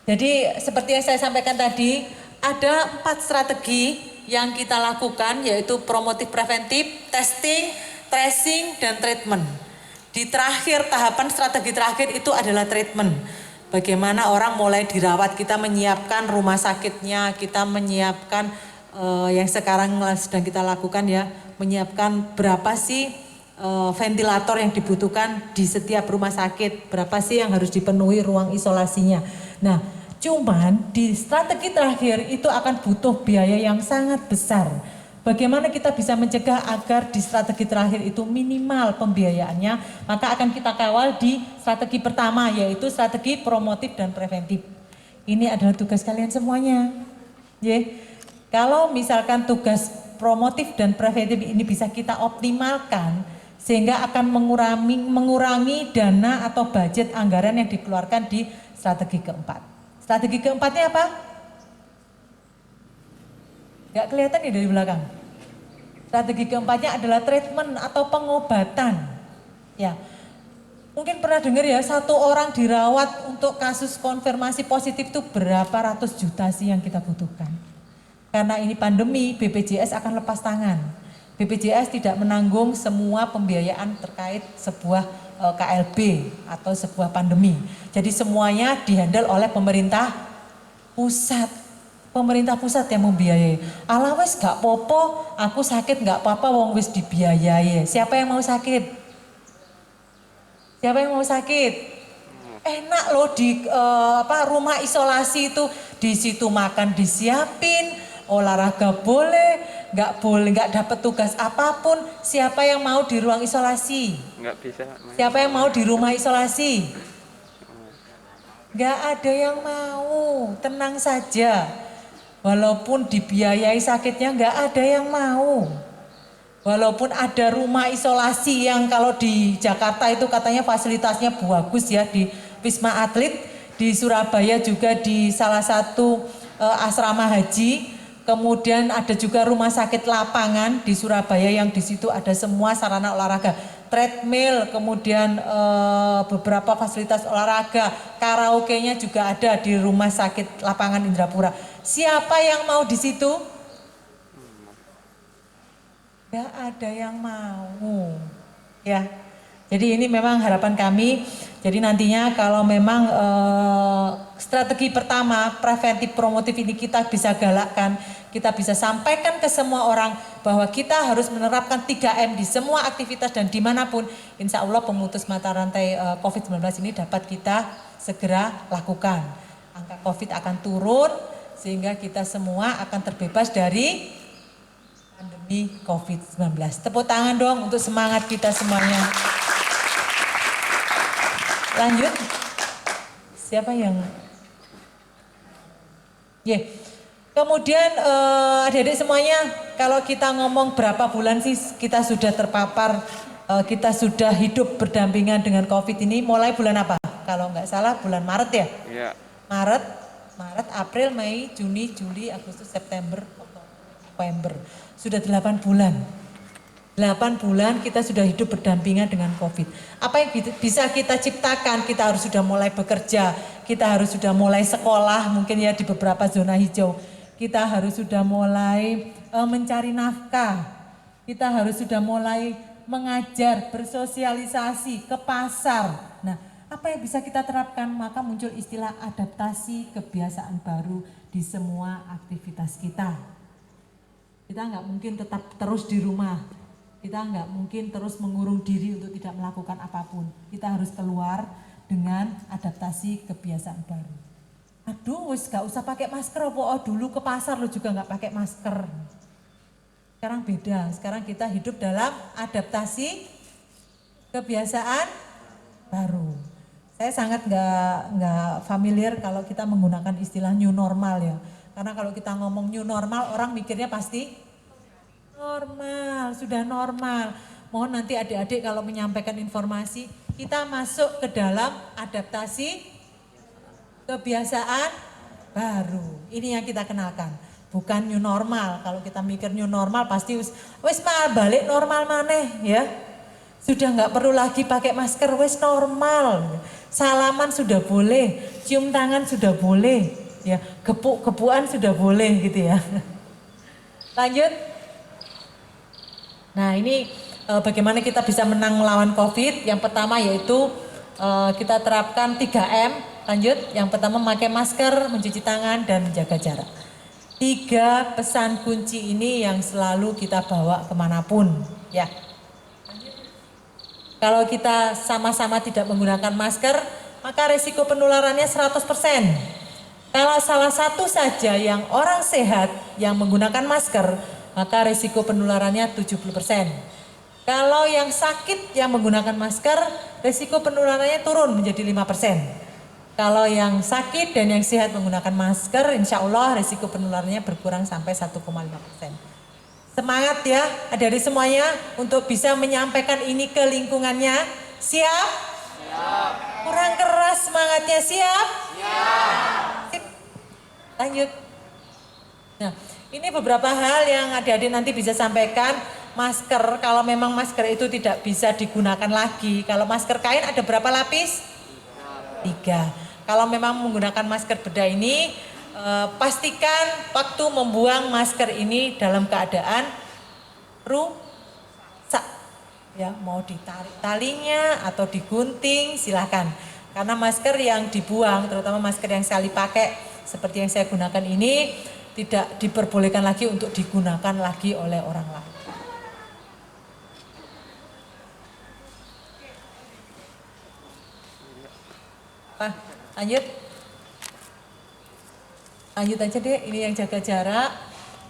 Jadi seperti yang saya sampaikan tadi, ada 4 strategi yang kita lakukan, yaitu promotif preventif, testing, tracing, dan treatment. Di tahapan strategi terakhir itu adalah treatment. Bagaimana orang mulai dirawat, kita menyiapkan rumah sakitnya, kita menyiapkan yang sekarang sedang kita lakukan ya, menyiapkan berapa sih ventilator yang dibutuhkan di setiap rumah sakit, berapa sih yang harus dipenuhi ruang isolasinya. Nah, cuman di strategi terakhir itu akan butuh biaya yang sangat besar. Bagaimana kita bisa mencegah agar di strategi terakhir itu minimal pembiayaannya, maka akan kita kawal di strategi pertama, yaitu strategi promotif dan preventif. Ini adalah tugas kalian semuanya. Kalau misalkan tugas promotif dan preventif ini bisa kita optimalkan, sehingga akan mengurangi dana atau budget anggaran yang dikeluarkan di strategi keempat. Strategi keempatnya apa? Gak kelihatan ya dari belakang. Strategi keempatnya adalah treatment atau pengobatan. Ya, mungkin pernah dengar ya, satu orang dirawat untuk kasus konfirmasi positif itu berapa ratus juta sih yang kita butuhkan. Karena ini pandemi, BPJS akan lepas tangan. BPJS tidak menanggung semua pembiayaan terkait sebuah KLB atau sebuah pandemi. Jadi semuanya dihandle oleh pemerintah pusat. Pemerintah pusat yang membiayai. Alah wes gak popo, aku sakit gak apa-apa wong wis dibiayai. Siapa yang mau sakit? Siapa yang mau sakit? Enak loh di rumah isolasi itu, di situ makan disiapin, olahraga boleh, nggak dapat tugas apapun. Siapa yang mau di ruang isolasi? Nggak bisa. Siapa yang mau di rumah isolasi? Nggak ada yang mau, tenang saja. Walaupun dibiayai sakitnya nggak ada yang mau. Walaupun ada rumah isolasi yang kalau di Jakarta itu katanya fasilitasnya bagus ya, di Wisma Atlet, di Surabaya juga di salah satu asrama haji, kemudian ada juga rumah sakit lapangan di Surabaya yang di situ ada semua sarana olahraga, treadmill, kemudian beberapa fasilitas olahraga, karaoke-nya juga ada di rumah sakit lapangan Indrapura. Siapa yang mau di situ? Gak ada yang mau, ya. Jadi ini memang harapan kami. Jadi nantinya kalau memang strategi pertama preventif promotif ini kita bisa galakkan, kita bisa sampaikan ke semua orang bahwa kita harus menerapkan 3M di semua aktivitas dan dimanapun, insya Allah pemutus mata rantai COVID-19 ini dapat kita segera lakukan. Angka COVID akan turun sehingga kita semua akan terbebas dari pandemi COVID-19. Tepuk tangan dong untuk semangat kita semuanya. Lanjut. Siapa yang? Kemudian adik-adik semuanya, kalau kita ngomong berapa bulan sih kita sudah terpapar, kita sudah hidup berdampingan dengan COVID ini, mulai bulan apa? Kalau nggak salah bulan Maret ya? Iya. Maret, April, Mei, Juni, Juli, Agustus, September, November. Sudah 8 bulan. 8 bulan kita sudah hidup berdampingan dengan COVID. Apa yang bisa kita ciptakan? Kita harus sudah mulai bekerja, kita harus sudah mulai sekolah, mungkin ya di beberapa zona hijau. Kita harus sudah mulai mencari nafkah. Kita harus sudah mulai mengajar, bersosialisasi ke pasar. Nah, apa yang bisa kita terapkan? Maka muncul istilah adaptasi kebiasaan baru di semua aktivitas kita. Kita nggak mungkin tetap terus di rumah. Kita nggak mungkin terus mengurung diri untuk tidak melakukan apapun. Kita harus keluar dengan adaptasi kebiasaan baru. Aduh, wis gak usah pakai masker. Oh, dulu ke pasar lo juga nggak pakai masker. Sekarang beda. Sekarang kita hidup dalam adaptasi kebiasaan baru. Saya sangat nggak familiar kalau kita menggunakan istilah new normal ya. Karena kalau kita ngomong new normal, orang mikirnya pasti normal, sudah normal. Mohon nanti adik-adik kalau menyampaikan informasi, kita masuk ke dalam adaptasi kebiasaan baru. Ini yang kita kenalkan, bukan new normal. Kalau kita mikir new normal pasti wis balik normal maneh ya. Sudah nggak perlu lagi pakai masker, wis normal. Salaman sudah boleh, cium tangan sudah boleh. Ya, gepuk-gepukan sudah boleh gitu ya. Lanjut. Nah, ini bagaimana kita bisa menang melawan COVID. Yang pertama yaitu kita terapkan 3M. Lanjut. Yang pertama memakai masker, mencuci tangan, dan menjaga jarak. 3 pesan kunci ini yang selalu kita bawa kemanapun. Ya. Kalau kita sama-sama tidak menggunakan masker, maka resiko penularannya 100%. Kalau salah satu saja yang orang sehat yang menggunakan masker, maka risiko penularannya 70%. Kalau yang sakit yang menggunakan masker, risiko penularannya turun menjadi 5%. Kalau yang sakit dan yang sehat menggunakan masker, insya Allah risiko penularannya berkurang sampai 1,5%. Semangat ya adik-adik semuanya untuk bisa menyampaikan ini ke lingkungannya. Siap? Siap. Kurang keras semangatnya, siap? Siap. Lanjut. Nah, ini beberapa hal yang adik-adik nanti bisa sampaikan. masker, kalau memang masker itu tidak bisa digunakan lagi, kalau masker kain ada berapa lapis? 3. Kalau memang menggunakan masker bedah ini, pastikan waktu membuang masker ini dalam keadaan rusak. Ya, mau ditarik talinya atau digunting silahkan. Karena masker yang dibuang, terutama masker yang sekali pakai seperti yang saya gunakan ini, tidak diperbolehkan lagi untuk digunakan lagi oleh orang lain. Lanjut aja deh, ini yang jaga jarak,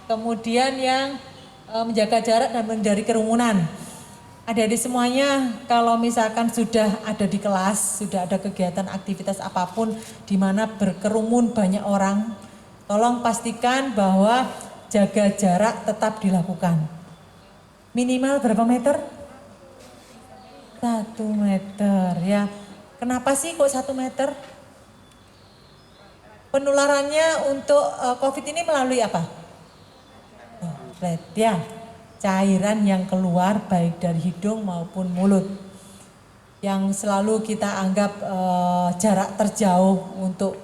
kemudian yang menjaga jarak dan menghindari kerumunan. Adik-adik semuanya, kalau misalkan sudah ada di kelas, sudah ada kegiatan aktivitas apapun di mana berkerumun banyak orang, tolong pastikan bahwa jaga jarak tetap dilakukan. Minimal berapa meter? 1 meter ya. Kenapa sih kok 1 meter? Penularannya untuk COVID ini melalui apa? Ya, cairan yang keluar baik dari hidung maupun mulut. Yang selalu kita anggap jarak terjauh untuk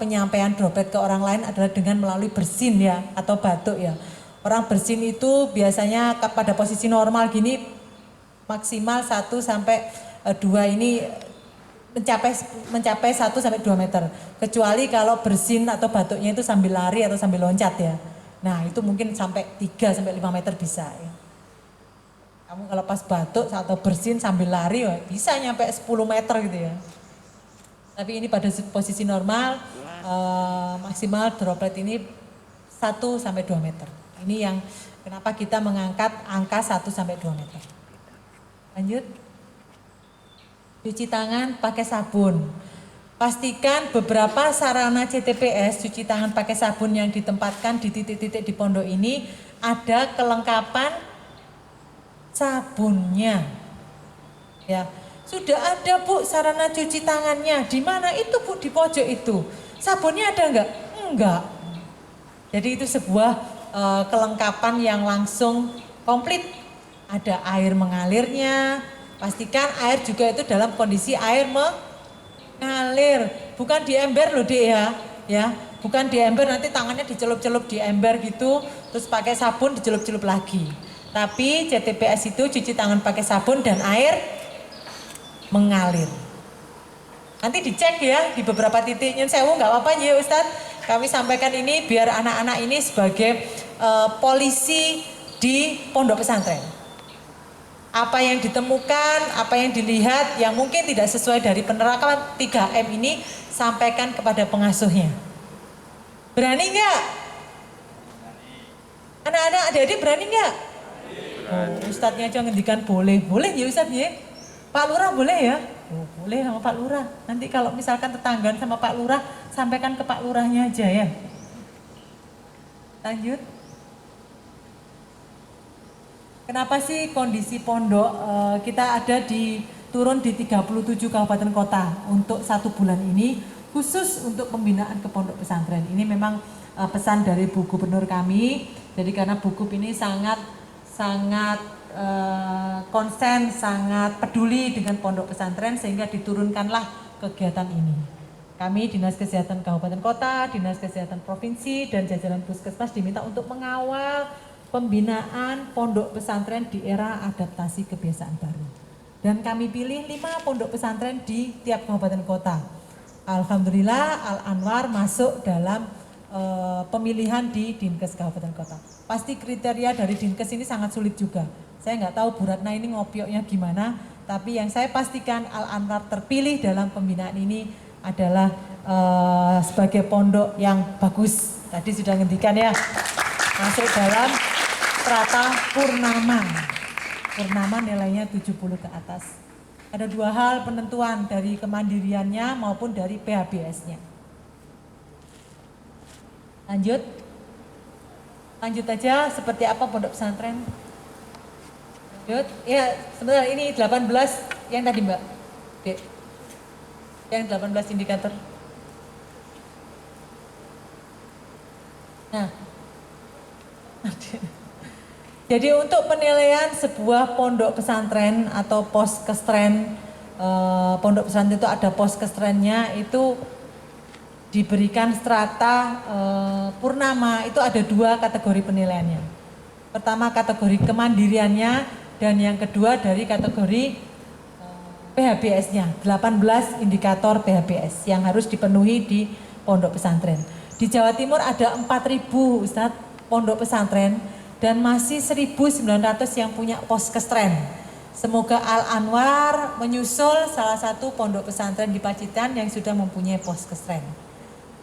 penyampaian droplet ke orang lain adalah dengan melalui bersin ya atau batuk ya. Orang bersin itu biasanya pada posisi normal gini maksimal 1 sampai 2 ini mencapai 1 sampai 2 meter. Kecuali kalau bersin atau batuknya itu sambil lari atau sambil loncat ya. Nah, itu mungkin sampai 3 sampai 5 meter bisa ya. Kamu kalau pas batuk atau bersin sambil lari ya, bisa nyampe 10 meter gitu ya. Tapi ini pada posisi normal maksimal droplet ini 1 sampai 2 meter. Ini yang kenapa kita mengangkat angka 1 sampai 2 meter. Lanjut. Cuci tangan pakai sabun. Pastikan beberapa sarana CTPS cuci tangan pakai sabun yang ditempatkan di titik-titik di pondok ini ada kelengkapan sabunnya. Ya, sudah ada Bu sarana cuci tangannya. Di mana itu Bu? Di pojok itu. Sabunnya ada enggak? Enggak. Jadi itu sebuah kelengkapan yang langsung komplit. Ada air mengalirnya. Pastikan air juga itu dalam kondisi air mengalir, bukan di ember loh Dek ya, bukan di ember nanti tangannya dicelup-celup di ember gitu, terus pakai sabun dicelup-celup lagi. Tapi CTPS itu cuci tangan pakai sabun dan air mengalir. Nanti dicek ya di beberapa titik. Nyun sewu nggak apa-apa ya Ustadz. Kami sampaikan ini biar anak-anak ini sebagai polisi di pondok pesantren. Apa yang ditemukan, apa yang dilihat yang mungkin tidak sesuai dari penerapan 3M ini sampaikan kepada pengasuhnya. Berani nggak? Anak-anak adik-adik berani nggak? Oh, Ustadznya aja ngendikan boleh ya Ustadz ya. Pak Lurah boleh ya? Oh, boleh sama Pak Lurah. Nanti kalau misalkan tetanggaan sama Pak Lurah, sampaikan ke Pak Lurahnya aja ya. Lanjut. Kenapa sih kondisi pondok kita ada turun di 37 kabupaten kota untuk 1 bulan ini khusus untuk pembinaan ke pondok pesantren. Ini memang pesan dari Bu Gubernur kami. Jadi karena Bu Gub ini sangat konsen, sangat peduli dengan pondok pesantren sehingga diturunkanlah kegiatan ini. Kami Dinas Kesehatan Kabupaten Kota, Dinas Kesehatan Provinsi dan jajaran Puskesmas diminta untuk mengawal pembinaan pondok pesantren di era adaptasi kebiasaan baru. Dan kami pilih 5 pondok pesantren di tiap kabupaten kota. Alhamdulillah Al-Anwar masuk dalam pemilihan di Dinkes Kabupaten Kota. Pasti kriteria dari Dinkes ini sangat sulit juga. Saya nggak tahu Bu Ratna ini ngopioknya gimana, tapi yang saya pastikan Al-Anwar terpilih dalam pembinaan ini adalah sebagai pondok yang bagus. Tadi sudah ngendikan ya, masuk dalam strata purnama. Purnama nilainya 70 ke atas. Ada 2 hal penentuan dari kemandiriannya maupun dari PHBS-nya. Lanjut aja seperti apa pondok pesantren. Lanjut, ya sebentar ini 18 yang tadi Mbak. Dek. Yang 18 indikator. Nah. Jadi untuk penilaian sebuah pondok pesantren atau poskestren, pondok pesantren itu ada poskestrennya, itu diberikan strata purnama, itu ada 2 kategori penilaiannya. Pertama kategori kemandiriannya, dan yang kedua dari kategori PHBS-nya, 18 indikator PHBS yang harus dipenuhi di pondok pesantren. Di Jawa Timur ada 4.000 Ustadz pondok pesantren, dan masih 1.900 yang punya poskestren. Semoga Al Anwar menyusul salah satu pondok pesantren di Pacitan yang sudah mempunyai poskestren.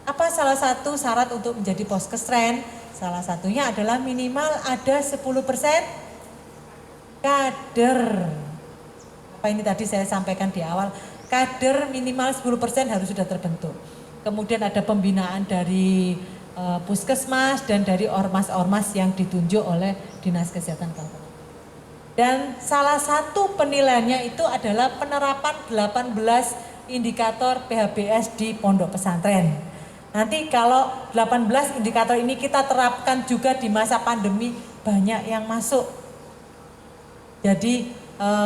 Apa salah satu syarat untuk menjadi poskestren? Salah satunya adalah minimal ada 10% kader. Apa ini tadi saya sampaikan di awal, kader minimal 10% harus sudah terbentuk. Kemudian ada pembinaan dari puskesmas dan dari ormas-ormas yang ditunjuk oleh Dinas Kesehatan Kabupaten. Dan salah satu penilaiannya itu adalah penerapan 18 indikator PHBS di pondok pesantren. Nanti kalau 18 indikator ini kita terapkan juga di masa pandemi, banyak yang masuk. Jadi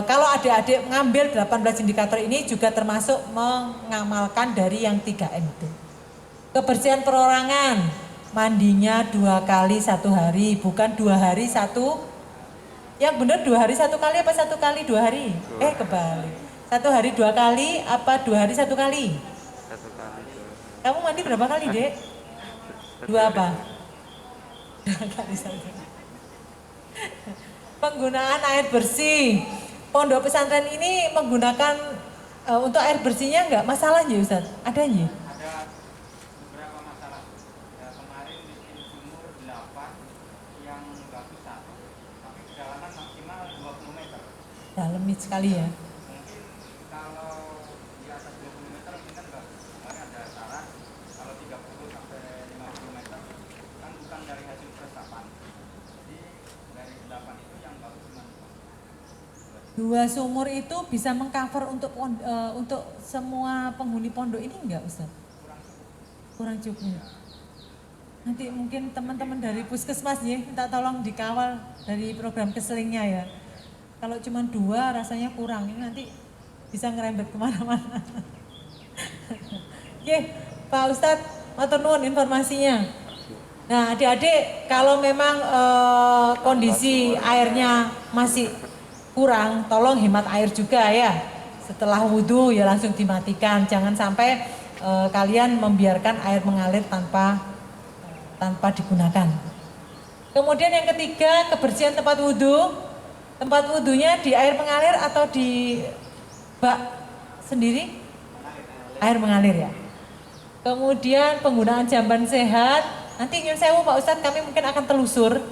kalau adik-adik mengambil 18 indikator ini juga termasuk mengamalkan dari yang 3M itu. Kebersihan perorangan, mandinya 2 kali 1 hari, bukan 2 hari 1. Yang benar 2 hari 1 kali apa 1 kali 2 hari? Kebalik. 1 hari 2 kali apa 2 hari 1 kali? 1 kali. Kamu mandi berapa kali, Dek? 2 apa? 2 kali 1. Penggunaan air bersih. Pondok pesantren ini menggunakan untuk air bersihnya enggak masalahnya, Ustaz? Ada nggih? Ada beberapa masalah. Ya, kemarin bikin sumur 8 yang bagus 1, tapi kedalaman maksimal 20 meter. Dalam sekali ya. Mungkin kalau di atas 20 meter mungkin kan bagus. Kemarin ada saran kalau 30 sampai 50 meter kan bukan dari hasil resapan. Jadi dari 8 itu yang bagus cuma 2 sumur itu bisa mengcover untuk semua penghuni pondok ini enggak, Ustaz? Kurang cukup. Nanti mungkin teman-teman dari puskesmas ya, minta tolong dikawal dari program keselingnya ya. Kalau cuma 2 rasanya kurang, ini nanti bisa ngerembet kemana-mana. Oke, Pak Ustadz, matur nuwun informasinya. Nah, adik-adik kalau memang kondisi airnya masih kurang, tolong hemat air juga ya. Setelah wudhu ya langsung dimatikan, jangan sampai kalian membiarkan air mengalir tanpa digunakan. Kemudian yang ketiga, kebersihan tempat wudhu. Tempat wudhunya di air mengalir atau di bak sendiri? Air mengalir ya. Kemudian penggunaan jamban sehat. Nanti nyun sewu Pak Ustadz, kami mungkin akan telusur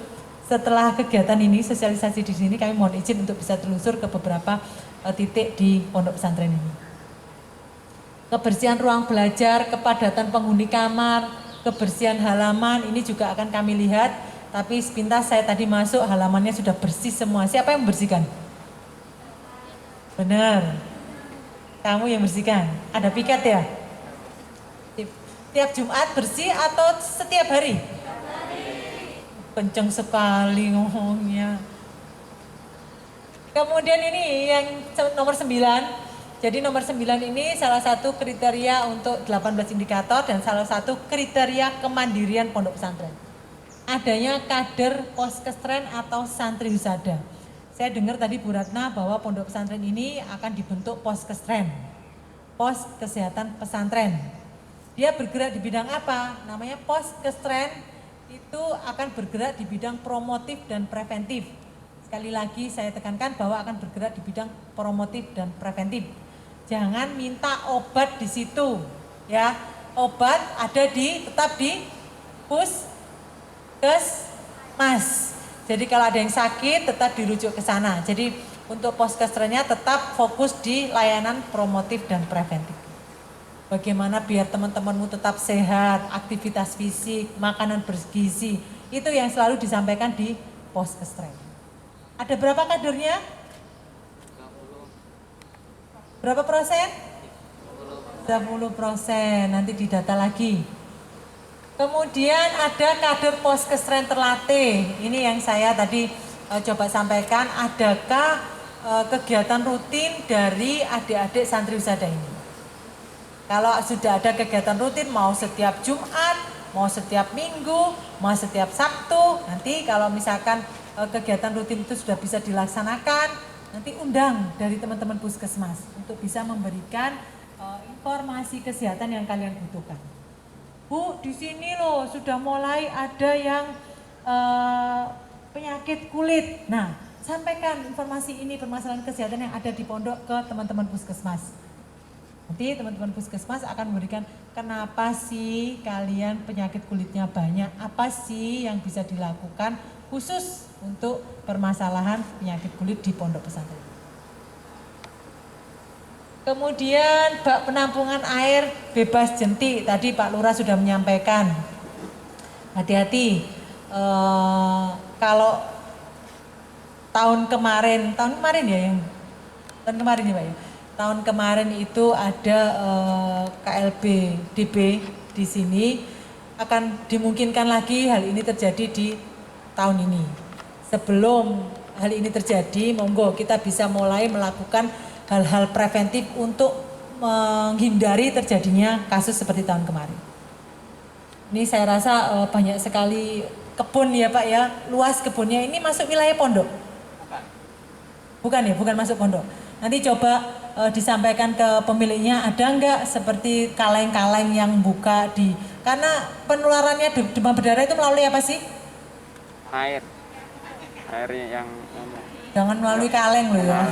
setelah kegiatan ini, sosialisasi di sini, kami mohon izin untuk bisa telusur ke beberapa titik di pondok pesantren ini. Kebersihan ruang belajar, kepadatan penghuni kamar, kebersihan halaman, ini juga akan kami lihat. Tapi sepintas saya tadi masuk, halamannya sudah bersih semua. Siapa yang membersihkan? Benar. Kamu yang bersihkan. Ada piket ya? Tiap Jumat bersih atau setiap hari? Kenceng sekali ngomongnya. Kemudian ini yang nomor 9. Jadi nomor 9 ini salah satu kriteria untuk 18 indikator dan salah satu kriteria kemandirian pondok pesantren. Adanya kader poskestren atau santri husada. Saya dengar tadi Bu Ratna bahwa pondok pesantren ini akan dibentuk poskestren, pos kesehatan pesantren. Dia bergerak di bidang apa? Namanya poskestren. Itu akan bergerak di bidang promotif dan preventif. Sekali lagi saya tekankan bahwa akan bergerak di bidang promotif dan preventif. Jangan minta obat di situ, ya. Obat ada tetap di puskesmas. Jadi kalau ada yang sakit tetap dirujuk ke sana. Jadi untuk poskestrennya tetap fokus di layanan promotif dan preventif. Bagaimana biar teman-temanmu tetap sehat, aktivitas fisik, makanan bergizi, itu yang selalu disampaikan di poskestren. Ada berapa kadernya? Berapa persen? 30%, nanti didata lagi. Kemudian ada kader poskestren terlatih, ini yang saya tadi coba sampaikan, adakah kegiatan rutin dari adik-adik santri wisada ini? Kalau sudah ada kegiatan rutin, mau setiap Jumat, mau setiap Minggu, mau setiap Sabtu, nanti kalau misalkan kegiatan rutin itu sudah bisa dilaksanakan, nanti undang dari teman-teman puskesmas untuk bisa memberikan informasi kesehatan yang kalian butuhkan. Bu, di sini loh sudah mulai ada yang penyakit kulit. Nah, sampaikan informasi ini, permasalahan kesehatan yang ada di pondok ke teman-teman puskesmas. Nanti teman-teman puskesmas akan memberikan kenapa sih kalian penyakit kulitnya banyak, apa sih yang bisa dilakukan khusus untuk permasalahan penyakit kulit di pondok pesantren. Kemudian bak penampungan air bebas jentik, tadi Pak Lurah sudah menyampaikan. Hati-hati, kalau tahun kemarin ya yang tahun kemarin ya Pak ya. Tahun kemarin itu ada KLB DB di sini, akan dimungkinkan lagi hal ini terjadi di tahun ini. Sebelum hal ini terjadi, monggo kita bisa mulai melakukan hal-hal preventif untuk menghindari terjadinya kasus seperti tahun kemarin. Ini saya rasa banyak sekali kebun ya Pak ya, luas kebunnya ini masuk wilayah pondok. Bukan ya, bukan masuk pondok. Nanti coba disampaikan ke pemiliknya, ada enggak seperti kaleng-kaleng yang buka di, karena penularannya demam berdarah itu melalui apa sih? Airnya yang jangan melalui kaleng loh ya.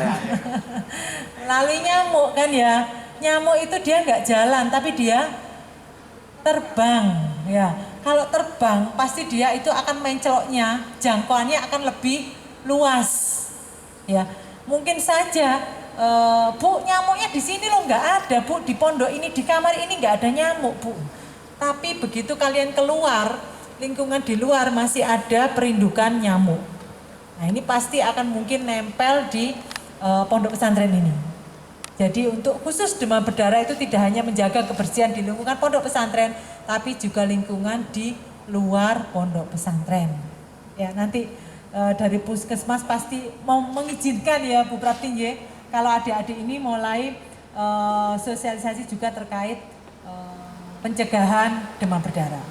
Melalui nyamuk kan ya. Nyamuk itu dia enggak jalan tapi dia terbang ya. Kalau terbang pasti dia itu akan menceloknya, jangkauannya akan lebih luas ya. Mungkin saja Bu, nyamuknya di sini loh nggak ada Bu, di pondok ini, di kamar ini nggak ada nyamuk Bu. Tapi begitu kalian keluar, lingkungan di luar masih ada perindukan nyamuk. Nah ini pasti akan mungkin nempel di pondok pesantren ini. Jadi untuk khusus demam berdarah itu tidak hanya menjaga kebersihan di lingkungan pondok pesantren, tapi juga lingkungan di luar pondok pesantren. Ya nanti dari puskesmas pasti mau mengizinkan ya Bu Prapti, kalau adik-adik ini mulai sosialisasi juga terkait pencegahan demam berdarah.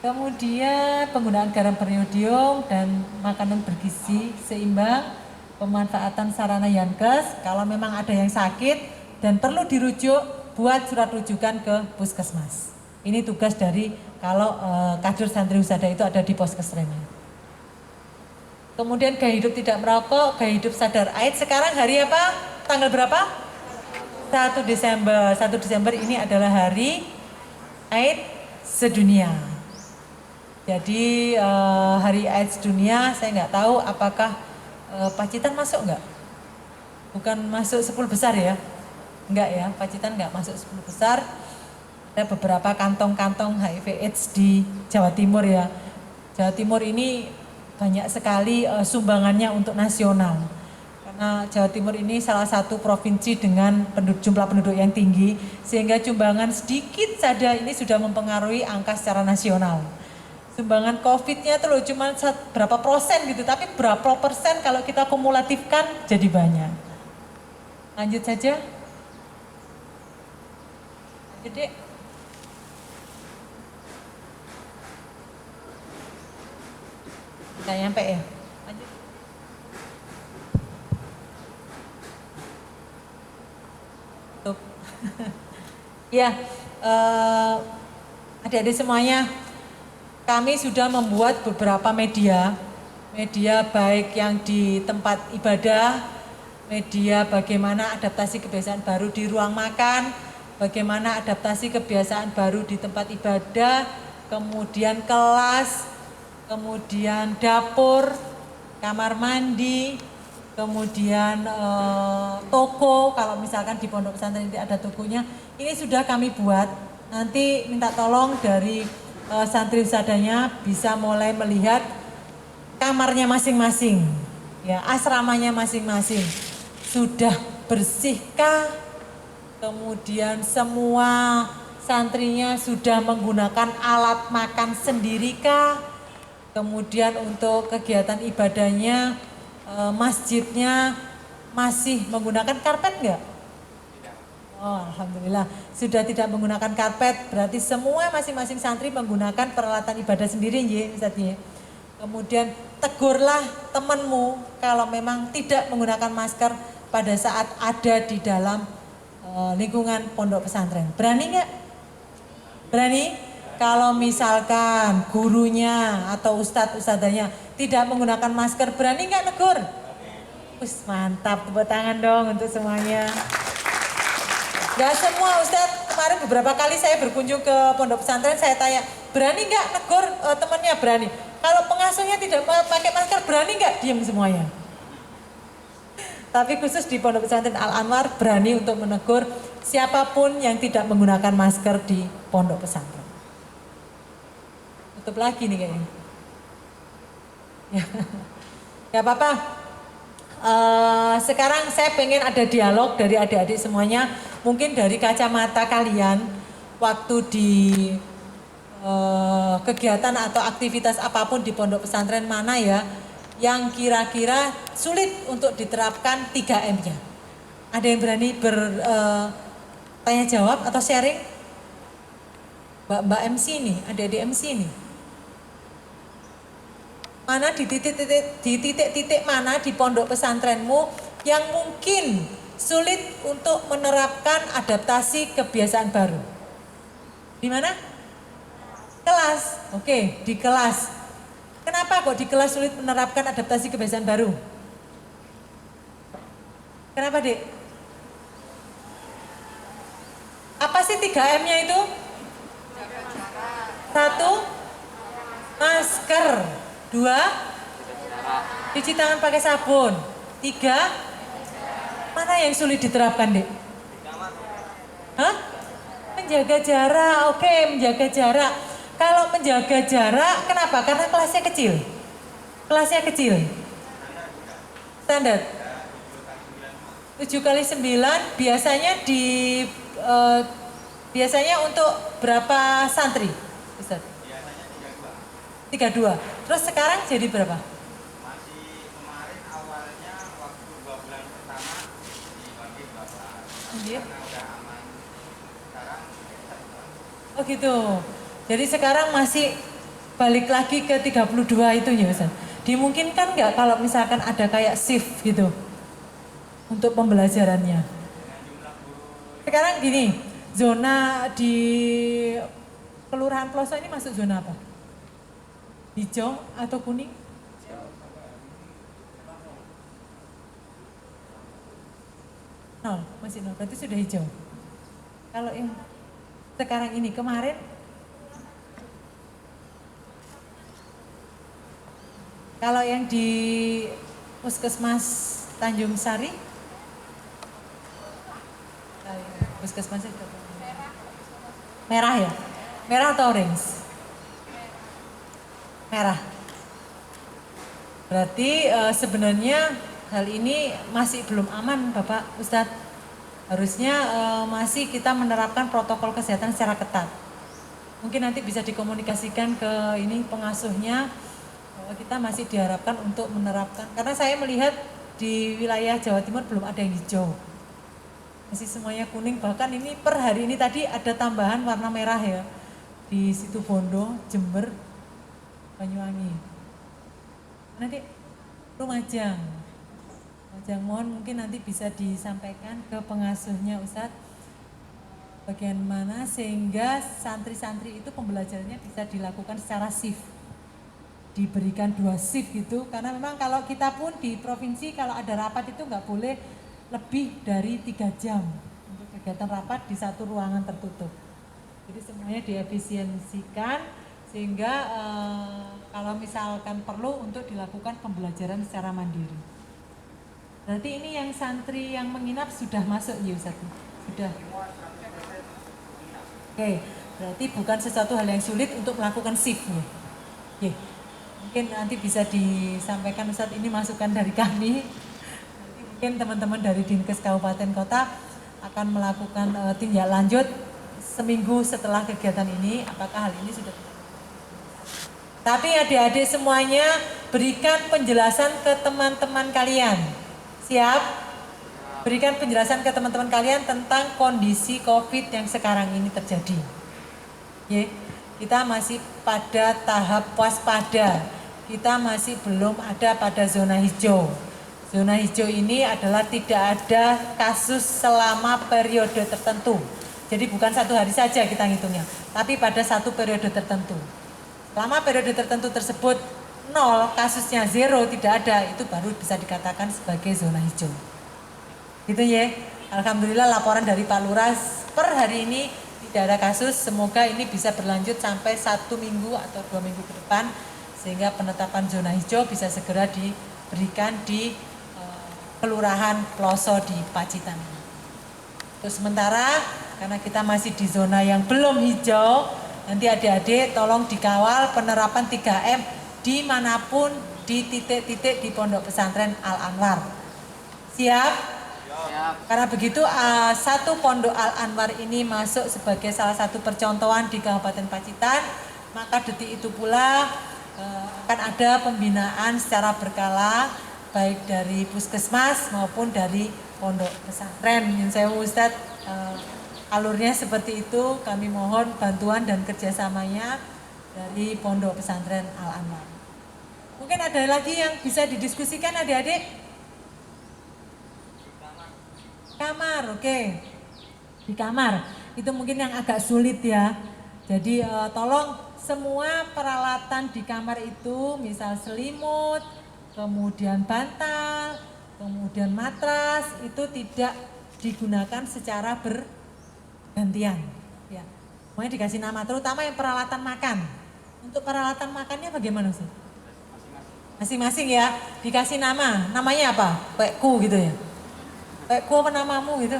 Kemudian penggunaan garam beriodium dan makanan bergizi seimbang, pemanfaatan sarana yankes, kalau memang ada yang sakit dan perlu dirujuk, buat surat rujukan ke puskesmas. Ini tugas dari kalau kader santri wisada itu ada di poskesremnya. Kemudian gaya hidup tidak merokok, gaya hidup sadar Aid. Sekarang hari apa? Tanggal berapa? 1 Desember. 1 Desember ini adalah hari Aid sedunia. Jadi hari Aid sedunia, saya nggak tahu apakah Pacitan masuk nggak? Bukan masuk 10 besar ya? Enggak ya, Pacitan nggak masuk 10 besar. Ada beberapa kantong-kantong HIV AIDS di Jawa Timur ya. Jawa Timur ini banyak sekali sumbangannya untuk nasional. Karena Jawa Timur ini salah satu provinsi dengan jumlah penduduk yang tinggi, sehingga sumbangan sedikit saja ini sudah mempengaruhi angka secara nasional. Sumbangan COVID-nya itu loh cuma berapa persen gitu, tapi berapa persen kalau kita kumulatifkan jadi banyak. Lanjut saja. Lanjut deh. Nggak nyampe ya? Lanjut. Tuh. Ya, adik-adik semuanya, kami sudah membuat beberapa media baik yang di tempat ibadah, media bagaimana adaptasi kebiasaan baru di ruang makan, bagaimana adaptasi kebiasaan baru di tempat ibadah, kemudian kelas, kemudian dapur, kamar mandi, kemudian toko, kalau misalkan di pondok pesantren ini ada tokonya, ini sudah kami buat. Nanti minta tolong dari santri wisadanya bisa mulai melihat kamarnya masing-masing, ya, asramanya masing-masing. Sudah bersihkah? Kemudian semua santrinya sudah menggunakan alat makan sendirikah? Kemudian untuk kegiatan ibadahnya, masjidnya masih menggunakan karpet nggak? Oh, alhamdulillah sudah tidak menggunakan karpet. Berarti semua masing-masing santri menggunakan peralatan ibadah sendiri, ya Ustaz ya. Kemudian tegurlah temanmu kalau memang tidak menggunakan masker pada saat ada di dalam lingkungan pondok pesantren. Berani nggak? Berani? Kalau misalkan gurunya atau ustadzanya tidak menggunakan masker, berani nggak negur? Wis mantap, tepuk tangan dong untuk semuanya. Gak semua Ustadz, kemarin beberapa kali saya berkunjung ke pondok pesantren, saya tanya, berani nggak negur temannya? Berani. Kalau pengasuhnya tidak pakai masker, berani nggak? Diam semuanya. Tapi khusus di pondok pesantren Al Anwar berani untuk menegur siapapun yang tidak menggunakan masker di pondok pesantren. Tutup lagi nih kayaknya. Ya, gak apa-apa. Sekarang saya pengen ada dialog dari adik-adik semuanya. Mungkin dari kacamata kalian waktu di kegiatan atau aktivitas apapun di pondok pesantren mana ya yang kira-kira sulit untuk diterapkan 3M-nya. Ada yang berani bertanya jawab atau sharing? Mbak MC nih, adik-adik MC nih. Mana di titik-titik mana di pondok pesantrenmu yang mungkin sulit untuk menerapkan adaptasi kebiasaan baru? Di mana? Kelas. Oke, di kelas. Kenapa kok di kelas sulit menerapkan adaptasi kebiasaan baru? Kenapa, Dek? Apa sih 3M-nya itu? 1, masker. 2, cuci tangan pakai sabun. 3, mana yang sulit diterapkan, Dek? Hah? Menjaga jarak. Oke, menjaga jarak. Kalau menjaga jarak, kenapa? Karena kelasnya kecil. Kelasnya kecil. Standar. 7x9 biasanya biasanya untuk berapa santri? Ustaz? 32. Terus sekarang jadi berapa? Masih kemarin awalnya waktu 2 bulan pertama dibagi 12. Iya. Karena udah aman. Sekarang Oh gitu. Jadi sekarang masih balik lagi ke 32 itu ya Ustaz. Dimungkinkan nggak kalau misalkan ada kayak shift gitu untuk pembelajarannya? Sekarang gini, zona di Kelurahan Ploso ini masuk zona apa? Hijau atau kuning? Nol, masih nol, berarti sudah hijau. Kalau yang sekarang ini, kemarin kalau yang di Puskesmas Tanjung Sari, Puskesmasnya merah ya? Merah atau orange? Merah. Berarti sebenarnya hal ini masih belum aman Bapak Ustadz. Harusnya masih kita menerapkan protokol kesehatan secara ketat. Mungkin nanti bisa dikomunikasikan ke ini pengasuhnya bahwa kita masih diharapkan untuk menerapkan. Karena saya melihat di wilayah Jawa Timur belum ada yang hijau. Masih semuanya kuning, bahkan ini per hari ini tadi ada tambahan warna merah ya. Di Situbondo, Jember, Banyuwangi. Nanti Lumajang. Lumajang, mohon mungkin nanti bisa disampaikan ke pengasuhnya Ustadz bagaimana sehingga santri-santri itu pembelajarannya bisa dilakukan secara shift. Diberikan 2 shift gitu, karena memang kalau kita pun di provinsi kalau ada rapat itu nggak boleh lebih dari 3 jam untuk kegiatan rapat di satu ruangan tertutup. Jadi semuanya diefisiensikan sehingga kalau misalkan perlu untuk dilakukan pembelajaran secara mandiri. Berarti ini yang santri yang menginap sudah masuk ya Ustaz? Sudah. Oke, berarti bukan sesuatu hal yang sulit untuk melakukan shiftnya. Oke, mungkin nanti bisa disampaikan Ustaz, ini masukan dari kami. Nanti mungkin teman-teman dari Dinkes Kabupaten Kota akan melakukan tindak lanjut seminggu setelah kegiatan ini, apakah hal ini sudah Tapi adik-adik semuanya berikan penjelasan ke teman-teman kalian. Siap? Berikan penjelasan ke teman-teman kalian tentang kondisi COVID yang sekarang ini terjadi. Ye, kita masih pada tahap waspada. Kita masih belum ada pada zona hijau. Zona hijau ini adalah tidak ada kasus selama periode tertentu. Jadi bukan satu hari saja kita ngitungnya, tapi pada satu periode tertentu. Selama periode tertentu tersebut 0, kasusnya 0, tidak ada, itu baru bisa dikatakan sebagai zona hijau. Gitu ya. Alhamdulillah laporan dari Pak Lurah per hari ini tidak ada kasus. Semoga ini bisa berlanjut sampai 1 minggu atau 2 minggu ke depan, sehingga penetapan zona hijau bisa segera diberikan di Kelurahan Ploso di Pacitan. Terus sementara karena kita masih di zona yang belum hijau, nanti adik-adik tolong dikawal penerapan 3M dimanapun di titik-titik di Pondok Pesantren Al Anwar. Siap? Siap. Karena begitu satu Pondok Al Anwar ini masuk sebagai salah satu percontohan di Kabupaten Pacitan, maka detik itu pula akan ada pembinaan secara berkala baik dari puskesmas maupun dari pondok pesantren. Yang saya Ustadz, alurnya seperti itu. Kami mohon bantuan dan kerjasamanya dari pondok pesantren Al Anwar. Mungkin ada lagi yang bisa didiskusikan adik-adik? Kamar, oke. Di kamar itu mungkin yang agak sulit ya. Jadi tolong semua peralatan di kamar itu, misal selimut, kemudian bantal, kemudian matras, itu tidak digunakan secara bergantian. Ya, semuanya dikasih nama, terutama yang peralatan makan. Untuk peralatan makannya bagaimana sih? Masing-masing ya, dikasih nama. Namanya apa? Pekku gitu ya? Pekku apa namamu gitu?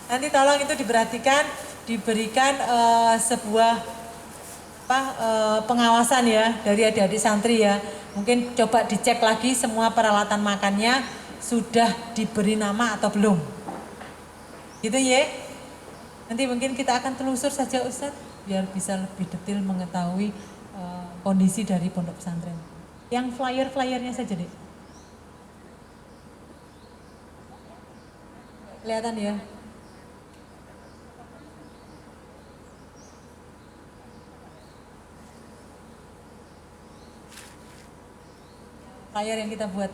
Nanti tolong itu diperhatikan, diberikan sebuah pengawasan ya dari adik-adik santri ya. Mungkin coba dicek lagi semua peralatan makannya sudah diberi nama atau belum. Gitu ya. Nanti mungkin kita akan telusur saja Ustadz biar bisa lebih detail mengetahui kondisi dari pondok pesantren. Yang flyer-flyernya saja deh. Kelihatan ya. Flyer yang kita buat.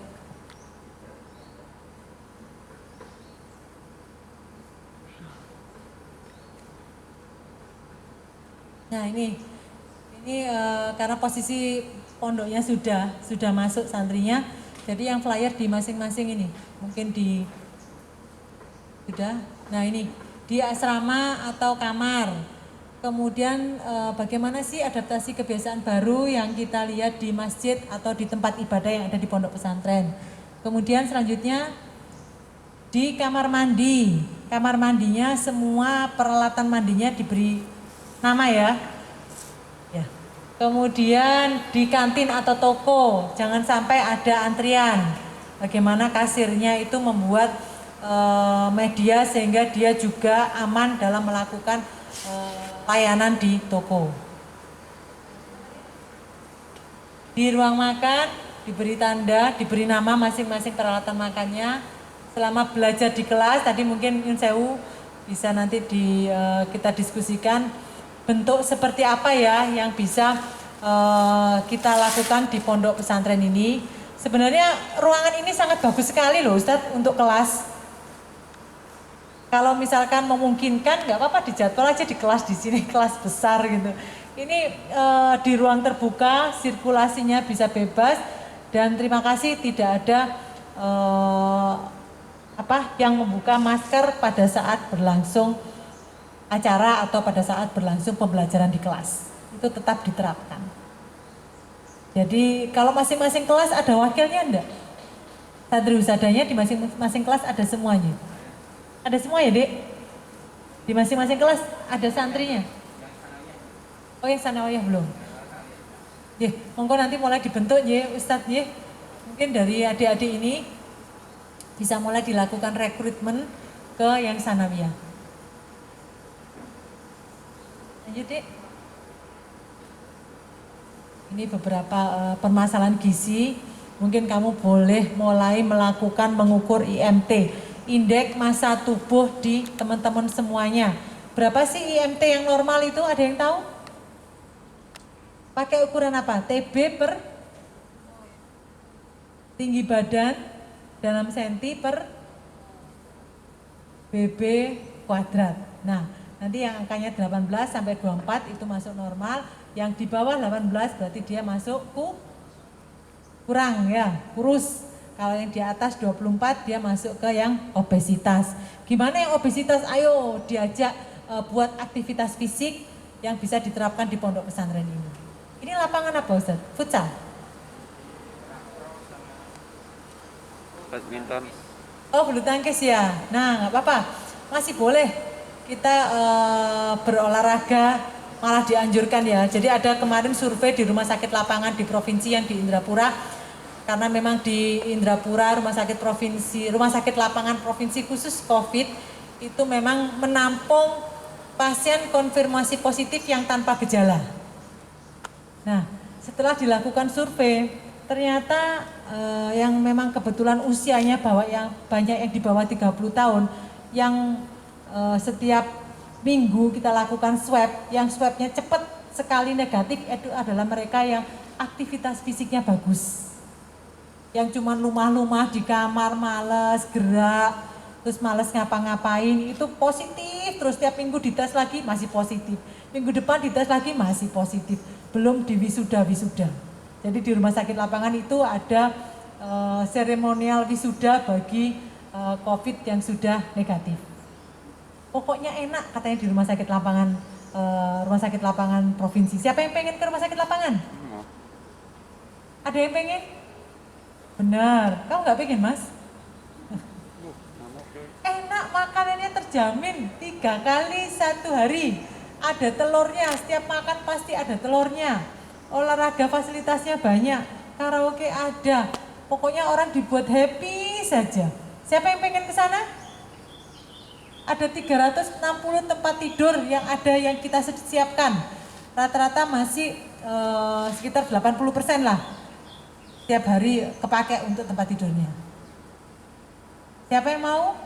Nah ini karena posisi pondoknya sudah masuk santrinya, jadi yang flyer di masing-masing ini mungkin sudah. Nah ini di asrama atau kamar. Kemudian bagaimana sih adaptasi kebiasaan baru yang kita lihat di masjid atau di tempat ibadah yang ada di pondok pesantren. Kemudian selanjutnya di kamar mandi. Kamar mandinya semua peralatan mandinya diberi nama ya. Ya. Kemudian di kantin atau toko jangan sampai ada antrian. Bagaimana kasirnya itu membuat media sehingga dia juga aman dalam melakukan layanan di toko. Di ruang makan diberi tanda, diberi nama masing-masing peralatan makannya. Selama belajar di kelas tadi mungkin Yun Sewu bisa nanti kita diskusikan bentuk seperti apa ya yang bisa kita lakukan di pondok pesantren ini. Sebenarnya ruangan ini sangat bagus sekali loh Ustadz untuk kelas. Kalau misalkan memungkinkan, nggak apa-apa dijadwal aja di kelas di sini, kelas besar gitu. Ini di ruang terbuka, sirkulasinya bisa bebas, dan terima kasih tidak ada yang membuka masker pada saat berlangsung acara atau pada saat berlangsung pembelajaran di kelas. Itu tetap diterapkan. Jadi kalau masing-masing kelas ada wakilnya enggak? Santri usadanya di masing-masing kelas ada semuanya. Ada semua ya Dek? Di masing-masing kelas ada santrinya? Oh yang sanawiyah belum? Ya, monggo nanti mulai dibentuk ya Ustadz ya. Mungkin dari adik-adik ini bisa mulai dilakukan rekrutmen ke yang sanawiyah. Lanjut Dek. ini beberapa permasalahan gizi. Mungkin kamu boleh mulai melakukan mengukur IMT, indeks massa tubuh di teman-teman semuanya. Berapa sih IMT yang normal itu? Ada yang tahu? Pakai ukuran apa? TB per tinggi badan dalam senti per BB kuadrat. Nah, nanti yang angkanya 18 sampai 24 itu masuk normal, yang di bawah 18 berarti dia masuk kurang ya, kurus. Kalau yang di atas 24 dia masuk ke yang obesitas. Gimana yang obesitas? Ayo diajak buat aktivitas fisik yang bisa diterapkan di pondok pesantren ini. Ini lapangan apa Ustaz? Futsal? Badminton. Oh, bulu tangkis ya. Nah, nggak apa-apa, masih boleh kita berolahraga, malah dianjurkan ya. Jadi ada kemarin survei di rumah sakit lapangan di provinsi yang di Indrapura, karena memang di Indrapura rumah sakit lapangan provinsi khusus COVID itu memang menampung pasien konfirmasi positif yang tanpa gejala. Nah, setelah dilakukan survei, ternyata yang memang kebetulan usianya banyak yang di bawah 30 tahun yang setiap minggu kita lakukan swab, yang swabnya cepat sekali negatif itu adalah mereka yang aktivitas fisiknya bagus, yang cuma lumah-lumah di kamar, males gerak, terus males ngapa-ngapain, itu positif terus. Tiap minggu dites lagi masih positif, minggu depan dites lagi masih positif, belum di wisuda. Jadi di rumah sakit lapangan itu ada seremonial wisuda bagi COVID yang sudah negatif. Pokoknya enak katanya di rumah sakit lapangan provinsi. Siapa yang pengen ke rumah sakit lapangan? Ada yang pengen? Benar. Kamu nggak pengen, Mas? Enak, makanannya terjamin 3 kali 1 hari. Ada telurnya, setiap makan pasti ada telurnya. Olahraga fasilitasnya banyak, karaoke ada, pokoknya orang dibuat happy saja. Siapa yang pengen ke sana? Ada 360 tempat tidur yang kita siapkan. Rata-rata masih sekitar 80% lah. Tiap hari kepake untuk tempat tidurnya. Siapa yang mau?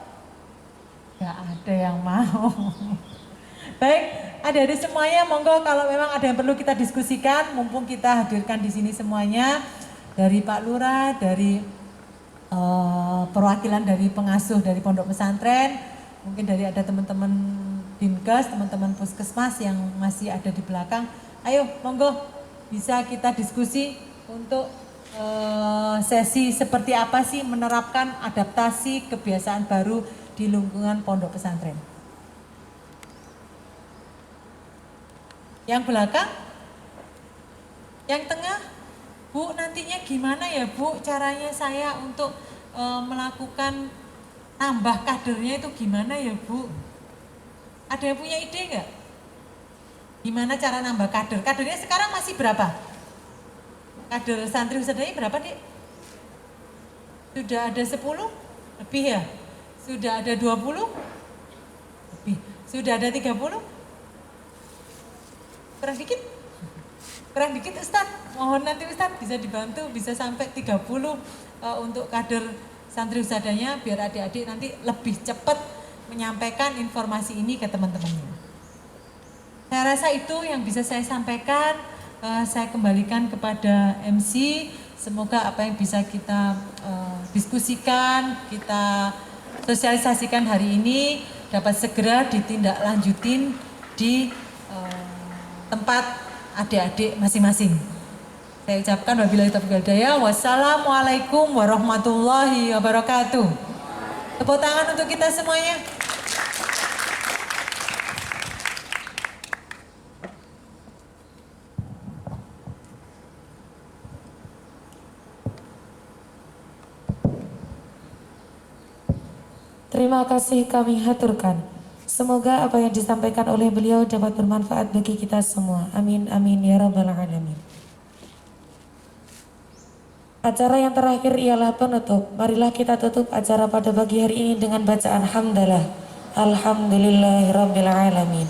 Gak ada yang mau. Baik, adik-adik semuanya, monggo kalau memang ada yang perlu kita diskusikan, mumpung kita hadirkan di sini semuanya, dari Pak Lurah, dari perwakilan dari pengasuh dari pondok pesantren, mungkin dari ada teman-teman Dinkes, teman-teman Puskesmas yang masih ada di belakang. Ayo, monggo bisa kita diskusi untuk sesi seperti apa sih menerapkan adaptasi kebiasaan baru di lingkungan pondok pesantren. Yang belakang, yang tengah, Bu, nantinya gimana ya Bu caranya saya untuk melakukan tambah kadernya itu gimana ya Bu? Ada yang punya ide nggak? Gimana cara nambah kader? Kadernya sekarang masih berapa? Kader santri usadanya berapa Dik? Sudah ada 10? Lebih ya? Sudah ada 20? Lebih. Sudah ada 30? Kurang dikit? Kurang dikit Ustadz, mohon nanti Ustadz bisa dibantu, bisa sampai 30 untuk kader santri usadanya, biar adik-adik nanti lebih cepat menyampaikan informasi ini ke teman-temannya. Saya rasa itu yang bisa saya sampaikan. Saya kembalikan kepada MC, semoga apa yang bisa kita diskusikan, kita sosialisasikan hari ini dapat segera ditindaklanjutin di tempat adik-adik masing-masing. Saya ucapkan wabillahi taufiq wal hidayah. Wassalamualaikum warahmatullahi wabarakatuh. Tepuk tangan untuk kita semuanya. Terima kasih kami haturkan. Semoga apa yang disampaikan oleh beliau dapat bermanfaat bagi kita semua. Amin, amin, ya rabbal alamin. Acara yang terakhir ialah penutup. Marilah kita tutup acara pada pagi hari ini dengan bacaan hamdalah. Alhamdulillahirabbil alamin.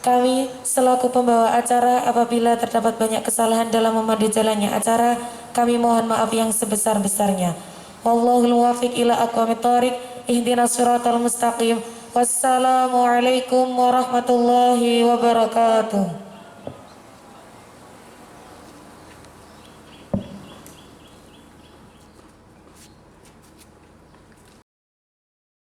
Kami selaku pembawa acara apabila terdapat banyak kesalahan dalam memandu jalannya acara, kami mohon maaf yang sebesar-besarnya. Wallahul muwaffiq ila aqwamit thoriq, ihdinas siratal mustaqim. Wassalamualaikum warahmatullahi wabarakatuh.